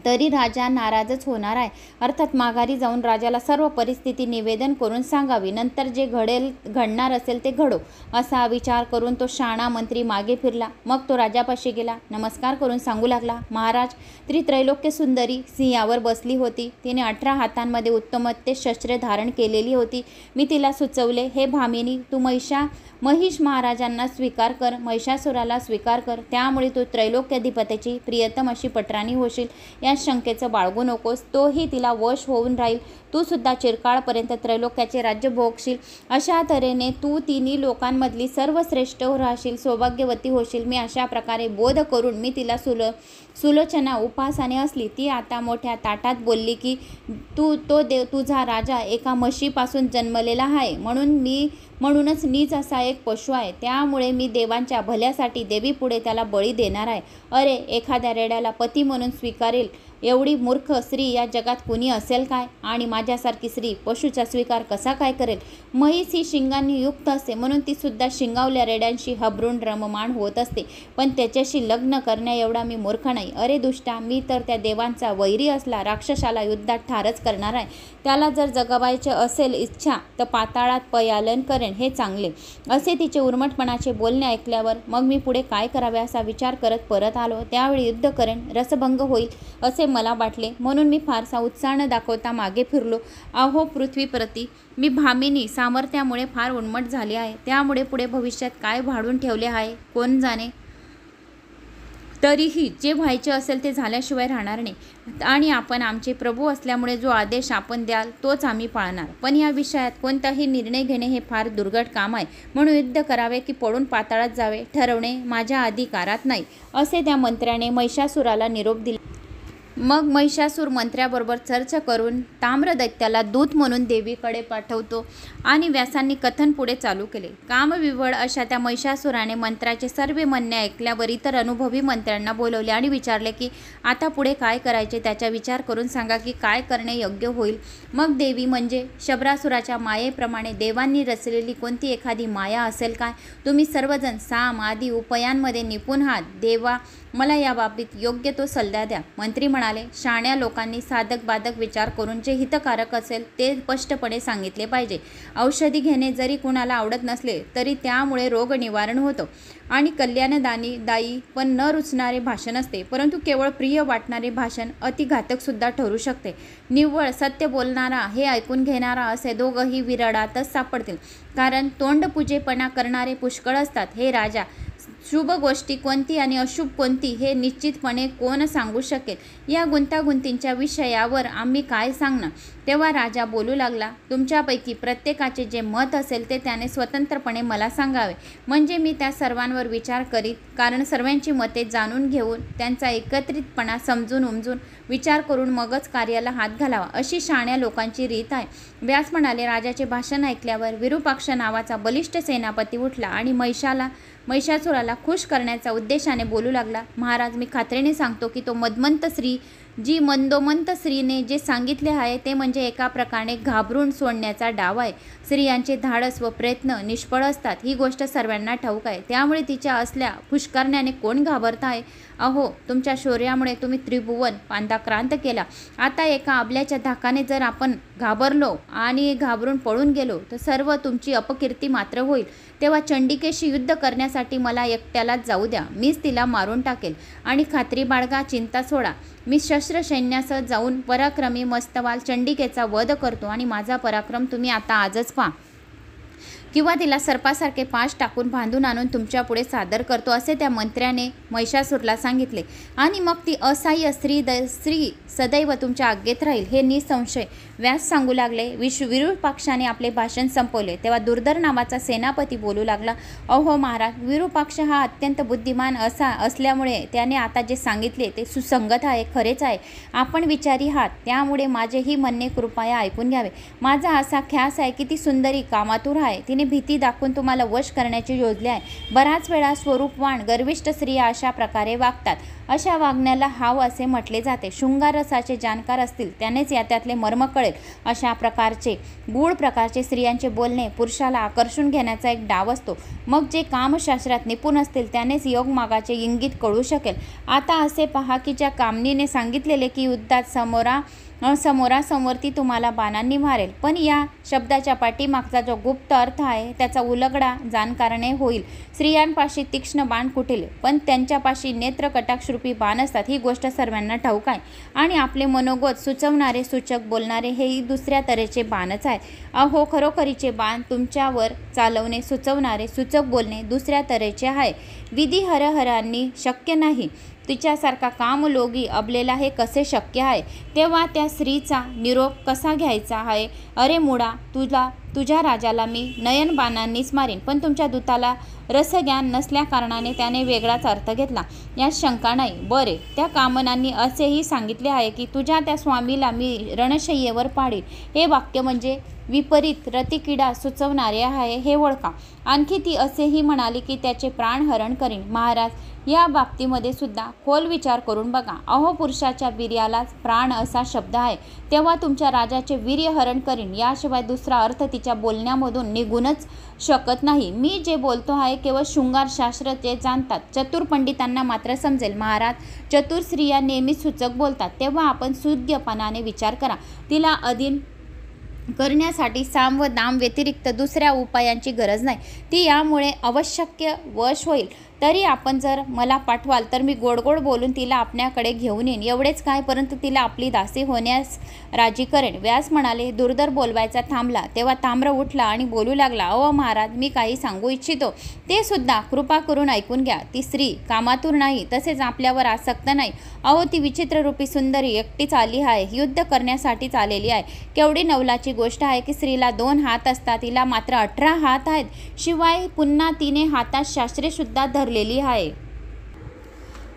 तरी राजा नाराजच होणार आहे. अर्थात माघारी जाऊन राजाला सर्व परिस्थिती निवेदन करून सांगावी. नंतर जे घडणार असेल ते घडो असा विचार करून तो शाणा मंत्री मागे फिरला. मग तो राजापाशी गेला. नमस्कार करून सांगू लागला, महाराज, त्रैलोक्य सुंदरी सिंहावर बसली होती. तिने 18 हातांमध्ये उत्तमोत्तम शस्त्रे धारण केलेली होती. मी तिला सुचवले, हे भामिनी, तू महिष महाराजांना स्वीकार कर, महिषासुराला स्वीकार कर. त्यामुळे तू त्रैलोक्याधिपतीची प्रियतम अशी पटराणी होशील. या शंकेचं बाळगू नकोस. तोही तिला वश होऊन राहील. तू सुद्धा चिरकाळपर्यंत त्रैलोक्याचे राज्य भोगशील. अशा तऱ्हेने तू तिन्ही लोकांमधली सर्वश्रेष्ठ राहशील, सौभाग्यवती होशील. मी अशा प्रकारे बोध करून मी तिला सुलोचना उपासाने असली. ती आता मोठ्या ताटात बोलली की तुझा राजा एका म्हशीपासून जन्मलेला आहे, म्हणूनच नीच असा एक पशु आहे. त्यामुळे मी देवांच्या भल्यासाठी देवीपुढे त्याला बळी देणार आहे. अरे, एखाद्या रेड्याला पती म्हणून स्वीकारेल एवढी मूर्ख स्त्री या जगात कुणी असेल काय? आणि माझ्यासारखी स्त्री पशुचा स्वीकार कसा काय करेल? म्हैस ही शिंगांनी युक्त असते, म्हणून ती सुद्धा शिंगावल्या रेड्यांशी हबरून रममाण होत असते. पण त्याच्याशी लग्न करण्या एवढा मी मूर्ख नाही. अरे दुष्टा, मी तर त्या देवांचा वैरी असला राक्षसाला युद्धात ठारच करणार आहे. त्याला जर जगवायचे असेल इच्छा तर पाताळात पयालन करेन, हे चांगले. असे तिचे उर्मटपणाचे बोलणे ऐकल्यावर मग मी पुढे काय करावे असा विचार करत परत आलो. त्यावेळी युद्ध करेन, रसभंग होईल असे मला वाटले, म्हणून मी फारसा उत्साह न दाखवता मागे फिरलो. अहो पृथ्वीप्रती, मी भामिनी सामर्थ्यामुळे फार उन्मट झाले आहे. त्यामुळे पुढे भविष्यात काय भाडून ठेवले आहे कोण जाणे. तरीही जे व्हायचे असेल ते झाल्याशिवाय राहणार नाही. आणि आपण आमचे प्रभू असल्यामुळे जो आदेश आपण द्याल तोच आम्ही पाळणार. पण या विषयात कोणताही निर्णय घेणे हे फार दुर्घट काम आहे. म्हणून युद्ध करावे की पळून पाताळात जावे ठरवणे माझ्या अधिकारात नाही, असे त्या मंत्र्याने महिषासुराला निरोप दिला. मग महिषासूर मंत्र्याबरोबर चर्चा करून ताम्रदैत्याला दूत म्हणून देवीकडे पाठवतो. आणि व्यासांनी कथन पुढे चालू केले. कामविवळ अशा त्या महिषासुराने मंत्र्याचे सर्व म्हणणे ऐकल्यावर इतर अनुभवी मंत्र्यांना बोलवले आणि विचारले की आता पुढे काय करायचे, त्याचा विचार करून सांगा की काय करणे योग्य होईल. मग देवी म्हणजे शबरासुराच्या मायेप्रमाणे देवांनी रचलेली कोणती एखादी माया असेल काय? तुम्ही सर्वजण साम आदी उपायांमध्ये निपुण आहात. देवा, मला या बाबतीत योग्य तो सल्ला द्या. मंत्री म्हणाले, शाण्या लोकांनी साधक बाधक विचार करून जे हितकारक असेल ते स्पष्टपणे सांगितले पाहिजे. औषधी घेणे जरी कुणाला आवडत नसले तरी त्यामुळे रोग निवारण होतो. आणि कल्याणदायी पण न रुचणारे भाषण असते, परंतु केवळ प्रिय वाटणारे भाषण अतिघातकसुद्धा ठरू शकते. निव्वळ सत्य बोलणारा हे ऐकून घेणारा असे दोघंही विरळातच सापडतील, कारण तोंडपुजेपणा करणारे पुष्कळ असतात. हे राजा, शुभ गोष्टी कोणती आणि अशुभ कोणती हे निश्चितपणे कोण सांगू शकेल? या गुंतागुंतींच्या विषयावर आम्ही काय सांगणार? तेव्हा राजा बोलू लागला, तुमच्यापैकी प्रत्येकाचे जे मत असेल ते त्याने स्वतंत्रपणे मला सांगावे, म्हणजे मी त्या सर्वांवर विचार करीत. कारण सर्वांची मते जाणून घेऊन त्यांचा एकत्रितपणा समजून उमजून विचार करून मगच कार्याला हात घालावा, अशी शहाण्या लोकांची रीत आहे. व्यास म्हणाले, राजाचे भाषण ऐकल्यावर विरूपाक्ष नावाचा बलिष्ठ सेनापती उठला आणि महिषासुराला खुश करण्याच्या उद्देशाने बोलू लागला. महाराज, मी खात्रीने सांगतो की तो मदमंत स्त्री जी मंदोमंत स्त्रीने जे सांगितले आहे ते म्हणजे एका प्रकारे घाबरून सोडण्याचा डाव आहे. स्त्रियांचे धाडस व प्रयत्न निष्फळ असतात, ही गोष्ट सर्वांना ठाऊक आहे. त्यामुळे तिच्या असल्या पुष्करण्याने कोण घाबरत आहे? अहो, तुमच्या शौर्यामुळे तुम्ही त्रिभुवन पांदाक्रांत केला. आता एका अबल्याच्या धाकाने जर आपण घाबरलो आणि घाबरून पळून गेलो तर सर्व तुमची अपकीर्ती मात्र होईल. तेव्हा चंडिकेशी युद्ध करण्यासाठी मला एकट्यालाच जाऊ द्या. मीच तिला मारून टाकेल. आणि खात्री बाळगा, चिंता सोडा. मी शस्त्र सैन्यासह जाऊन पराक्रमी मस्तवाल चंडिकेचा वध करतो आणि माझा पराक्रम तुम्ही आता आजच पहा, किंवा तिला सर्पासारखे पाश टाकून बांधून आणून तुमच्या पुढे सादर करतो, असे त्या मंत्र्याने महिषासुरला सांगितले. आणि मग ती असहाय्य स्त्री सदैव तुमच्या आज्ञेत राहील, हे निसंशय व्यास सांगू लागले. विरूपाक्षाने आपले भाषण संपवले. तेव्हा दुर्धर नावाचा सेनापती बोलू लागला, अहो महाराज, विरूपाक्ष हा अत्यंत बुद्धिमान असल्यामुळे त्याने आता जे सांगितले ते सुसंगत आहे, खरेच आहे. आपण विचारी आहात, त्यामुळे माझेही म्हणणे कृपया ऐकून घ्यावे. माझा असा ख्यास आहे की ती सुंदरी कामातुर आहे. तिने भीती दाखवून तुम्हाला वश करण्याची योजले आहे. बराच वेळा स्वरूपवान गर्विष्ठ स्त्रिया अशा प्रकारे वागतात. अशा वागण्याला हाव असे म्हटले जाते. शृंगार रसाचे जाणकार असतील त्यानेच त्यातले मर्म कळेल. अशा प्रकारचे गूढ प्रकारचे स्त्रियांचे बोलणे पुरुषाला आकर्षून घेण्याचा एक डाव असतो. मग जे कामशास्त्रात निपुण असतील त्यानेच योगमागाचे इंगित कळू शकेल. आता असे पहा की ज्या कामनीने सांगितलेले की युद्धात समोरासमोर ती तुम्हाला बाणांनी मारेल, पण या शब्दाच्या पाठीमागचा जो गुप्त अर्थ आहे त्याचा उलगडा जाणकाराने होईल. स्त्रियांपाशी तीक्ष्ण बाण कुठेल, पण त्यांच्यापाशी नेत्र कटाक्षरूपी बाण असतात, ही गोष्ट सर्वांना ठाऊक आहे. आणि आपले मनोगत सुचवणारे सूचक बोलणारे हेही दुसऱ्या तऱ्हेचे बाणच आहेत. अहो, खरोखरीचे बाण तुमच्यावर चालवणे सुचवणारे सूचक बोलणे दुसऱ्या तऱ्हेचे आहे. विधी हरहरांनी शक्य नाही. तिच्यासारखा कामलोगी अबलेला हे कसे शक्य आहे? तेव्हा त्या स्त्रीचा निरोप कसा घ्यायचा आहे? अरे मुडा, तुझ्या राजाला मी नयनबाणांनीच मारीन, पण तुमच्या दूताला रसज्ञान नसल्या कारणाने त्याने वेगळाच अर्थ घेतला, यात शंका नाही. बरे, त्या कामनांनी असेही सांगितले आहे की तुझ्या त्या स्वामीला मी रणशय्येवर पाडीन. हे वाक्य म्हणजे विपरीत रतिक्रीडा सुचवणारे आहे, हे ओळखा. आणखी ती असेही म्हणाली की त्याचे प्राणहरण करीन. महाराज, या बाबतीमध्ये सुद्धा खोल विचार करून बघा. अहो, पुरुषाच्या वीर्यालाच प्राण असा शब्द आहे. तेव्हा तुमच्या राजाचे वीर्यहरण करीन याशिवाय दुसरा अर्थ तिच्या बोलण्यामधून निघूनच शकत नाही. मी जे बोलतो आहे केवळ शृंगारशास्त्र जे जाणतात चतुर पंडितांना मात्र समजेल. महाराज, चतुर स्त्रिया नेहमीच सूचक बोलतात. तेव्हा आपण सुज्ञपणाने विचार करा. तिला अधीन करण्यासाठी साम व दाम व्यतिरिक्त दुसऱ्या उपायांची गरज नाही. ती यामुळे अवश्य वश होईल. तरी आपण जर मला पाठवाल तर मी गोडगोड बोलून तिला आपल्याकडे घेऊन येईन. एवढेच काय, परंतु तिला आपली दासी होण्यास राजी करेन. व्यास म्हणाले. दुर्धर बोलवायचा थांबला तेव्हा ताम्र उठला आणि बोलू लागला, अहो महाराज, मी काही सांगू इच्छितो ते सुद्धा कृपा करून ऐकून घ्या. ती स्त्री कामातूर नाही, तसेच आपल्यावर आसक्त नाही. अहो, ती विचित्र रूपी सुंदरी एकटीच आली आहे, युद्ध करण्यासाठीच आलेली आहे. केवढी नवलाची गोष्ट आहे की स्त्रीला 2 हात असतात, तिला मात्र 18 हात आहेत. शिवाय पुन्हा तिने हातात शास्त्रे सुद्धा धरलेली आहे.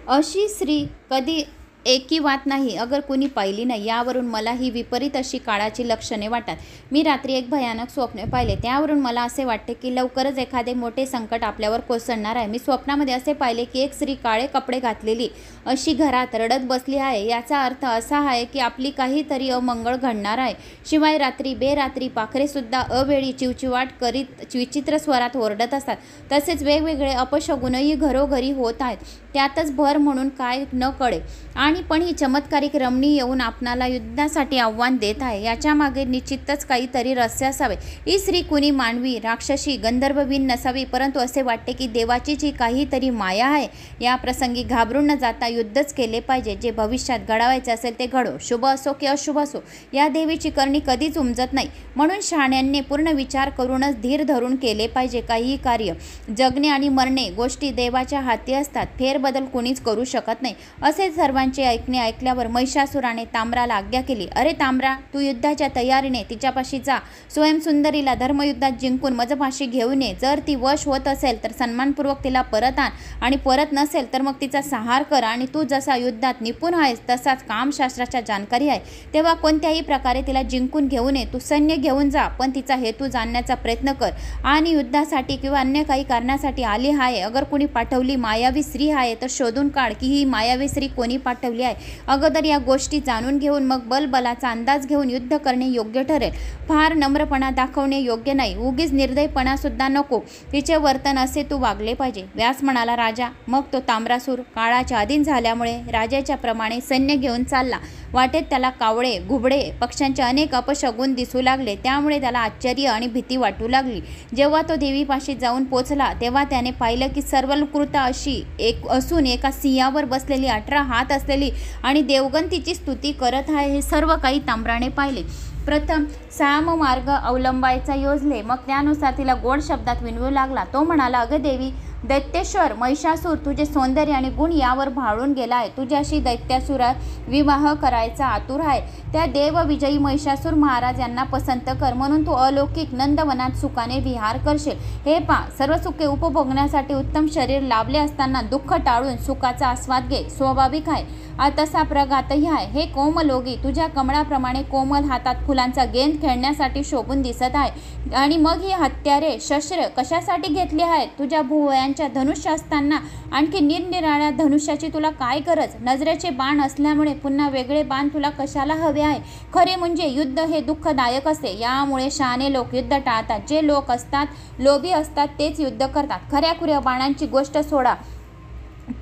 अशी स्त्री कधी एकिवात नाही, अगर कुणी पाहिली नाही. यावरून मला ही विपरीत अशी काळाची लक्षणे वाटतात. मी रात्री एक भयानक स्वप्न पाहिले. त्यावरून मला असे वाटते की लवकरच एखादे मोठे संकट आपल्यावर कोसळणार आहे. मी स्वप्नामध्ये असे पाहिले की एक स्त्री काळे कपडे घातलेली अशी घरात रडत बसली आहे. याचा अर्थ असा आहे की आपली काहीतरी अमंगळ घडणार आहे. शिवाय रात्री बेरात्री पाखरेसुद्धा अवेळी चिवचिवाट करीत विचित्र स्वरात ओरडत असतात. तसेच वेगवेगळे अपशगुनही घरोघरी होत आहेत. त्यातच भर म्हणून काय न कळे. आणि आणि पण ही चमत्कारिक रमणी येऊन आपणाला युद्धासाठी आव्हान देत आहे. याच्या मागे निश्चितच काहीतरी रहस्य असावे. ही स्त्री कुणी मानवी, राक्षसी, गंधर्ववीन नसावी, परंतु असे वाटते की देवाची जी काहीतरी माया आहे. या प्रसंगी घाबरून न जाता युद्धच केले पाहिजे. जे भविष्यात घडावायचे असेल ते घडो, शुभ असो की अशुभ असो. या देवीची करणी कधीच उमजत नाही, म्हणून शहाण्यांनी पूर्ण विचार करूनच धीर धरून केले पाहिजे. काही कार्य, जगणे आणि मरणे गोष्टी देवाच्या हाती असतात. फेरबदल कोणीच करू शकत नाही. असे सर्वांचे ऐकणे ऐकल्यावर महिषासुराने ताम्राला आज्ञा केली. अरे ताम्रा, तू युद्धाच्या तयारीने तिच्यापाशी जा. स्वयंसुंदरीला धर्मयुद्धात जिंकून मजपाशी घेऊन ये. जर ती वश होत असेल तर सन्मानपूर्वक तिला परत आण, आणि परत नसेल तर मग तिचा संहार कर. आणि तू जसा युद्धात निपुण आहेस तसाच कामशास्त्राच्या जाणकारी आहे, तेव्हा कोणत्याही प्रकारे तिला जिंकून घेऊन ये. तू सैन्य घेऊन जा, पण तिचा हेतू जाणण्याचा प्रयत्न कर. आणि युद्धासाठी किंवा अन्य काही कारणासाठी आली आहे. अगर कोणी पाठवली मायावी स्त्री आहे तर शोधून काढ की ही मायावी स्त्री कोणी पाठवली आहे. अगोदर या गोष्टी जाणून घेऊन मग बलबलाचा अंदाज घेऊन युद्ध करणे योग्य ठरेल. फार नम्रपणा दाखवणे योग्य नाही. उगीच निर्दयपणा सुद्धा नको. तिचे वर्तन असे तू वागले पाहिजे. व्यास म्हणाला, राजा. मग तो ताम्रासूर काळाच्या अधीन झाल्यामुळे राजाच्या प्रमाणे सैन्य घेऊन चालला. वाटेत त्याला कावळे, घुबडे, पक्ष्यांचे अनेक अपशगुन दिसू लागले. त्यामुळे त्याला आश्चर्य आणि भीती वाटू लागली. जेव्हा तो देवीपाशी जाऊन पोचला तेव्हा त्याने पाहिलं की सर्वलकृता अशी असून एका सिंहावर बसलेली 18 हात असलेली आणि देवगण तिची स्तुती करत आहे. हे सर्व काही ताम्राने पाहिले. प्रथम साम मार्ग अवलंबायचा योजले, मग त्यानुसार तिला गोड शब्दात विनवू लागला. तो म्हणाला, अगं देवी, दैत्येश्वर महिषासूर तुझे सौंदर्य आणि गुण यावर भाळून गेला आहे. तुझ्याशी दैत्यासुरा विवाह करायचा आतुर आहे. त्या देवविजयी महिषासूर महाराज यांना पसंत कर, म्हणून तू अलौकिक नंदवनात सुखाने विहार करशील. हे पा, सर्व सुखे उपभोगण्यासाठी उत्तम शरीर लाभले असताना दुःख टाळून सुखाचा आस्वाद घे. स्वाभाविक आहे, तसा प्रघातही आहे. हे कोमलोगी, तुझ्या कमळाप्रमाणे कोमल हातात फुलांचा गेंद खेळण्यासाठी शोभून दिसत आहे. आणि मग ही हत्यारे, शस्त्र कशासाठी घेतली आहेत? तुझ्या भुवयांच्या धनुष्य असताना आणखी निरनिराळ्या धनुष्याची तुला काय गरज? नजरेचे बाण असल्यामुळे पुन्हा वेगळे बाण तुला कशाला हवे आहे? खरे म्हणजे युद्ध हे दुःखदायक असते. यामुळे शहाणे लोक युद्ध टाळतात. जे लोक असतात, लोभी असतात, तेच युद्ध करतात. खऱ्याखुऱ्या बाणांची गोष्ट सोडा,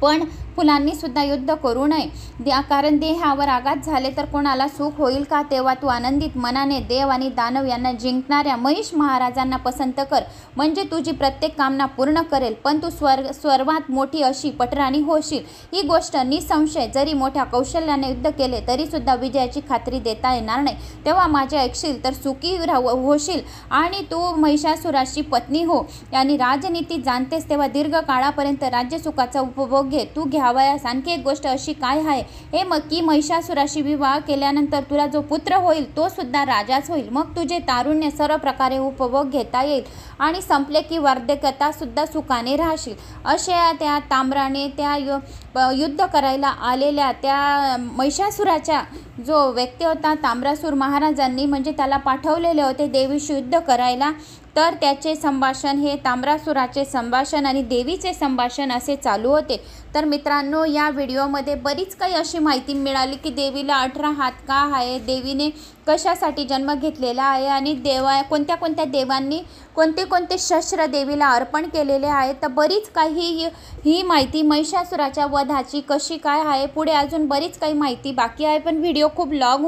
पण फुलांनी सुद्धा युद्ध करू नये. कारण देहावर आघात झाले तर कोणाला सुख होईल का? तेव्हा तू आनंदित मनाने देव आणि दानव यांना जिंकणाऱ्या महिष महाराजांना पसंत कर, म्हणजे तुझी प्रत्येक कामना पूर्ण करेल. पण तू सर्वात मोठी अशी पटराणी होशील. ही गोष्ट निसंशय, जरी मोठ्या कौशल्याने युद्ध केले तरी सुद्धा विजयाची खात्री देता येणार नाही. तेव्हा माझे ऐकशील तर सुखी होशील आणि तू महिषासुराची पत्नी हो. आणि राजनीती जाणतेस तेव्हा दीर्घ काळापर्यंत राज्यसुखाचा उपभोग घे. तू घ्यावयास आणखी एक गोष्ट अशी काय आहे, हे मग की महिषासुराशी विवाह केल्यानंतर तुला जो पुत्र होईल तो सुद्धा राजाच होईल. मग तुझे तारुण्य सर्व प्रकारे उपभोग घेता येईल आणि संपले की वार्धक्यता सुद्धा सुखाने राहशील. अशा त्या ताम्राने त्या युद्ध करायला आलेल्या त्या महिषासुराच्या जो व्यक्ती होता, ताम्रासूर महाराजांनी म्हणजे त्याला पाठवलेले होते देवीशी युद्ध करायला. तर त्याचे संभाषण हे ताम्रासुराचे संभाषण आणि देवीचे संभाषण असे चालू होते. तर मित्रांनो, या व्हिडिओमध्ये बरीच काही अशी माहिती मिळाली की देवीला 18 हात का आहे, देवीने कशासाठी जन्म घेतलेला आहे आणि कोणत्या कोणत्या देवांनी कोणते कोणते शस्त्र देवीला अर्पण केलेले आहेत. तर बरीच काही ही माहिती महिषासुराच्या वधाची कशी काय आहे, पुढे अजून बरीच काही माहिती बाकी आहे. पण व्हिडिओ खूप लॉंग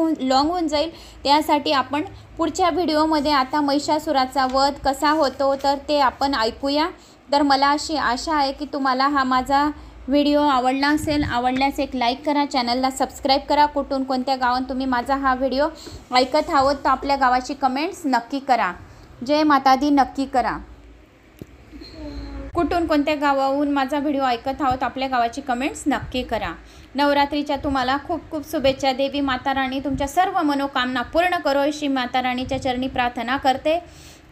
होऊन जाईल, त्यासाठी आपण पुढच्या व्हिडिओमध्ये आता महिषासुराचा वध कसा होतो तर ते आपण ऐकूया. तर मला अशी आशा आहे की तुम्हाला हा माझा व्हिडिओ आवडला असेल. आवडल्यास एक लाईक करा, चॅनलला सबस्क्राईब करा. कुठून कोणत्या गावात तुम्ही माझा हा व्हिडिओ ऐकत आहोत तर आपल्या गावाची कमेंट्स नक्की करा. जय माता दी नक्की करा. कुठून कोणत्या गावाहून माझा व्हिडिओ ऐकत आहोत आपल्या गावाची कमेंट्स नक्की करा. नवरात्रीच्या तुम्हाला खूप खूप शुभेच्छा. देवी माता राणी तुमच्या सर्व मनोकामना पूर्ण करो अशी माता राणीच्या चरणी प्रार्थना करते.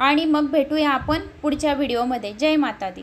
आणि मग भेटूया आपण पुढच्या व्हिडिओमध्ये. जय माता दी.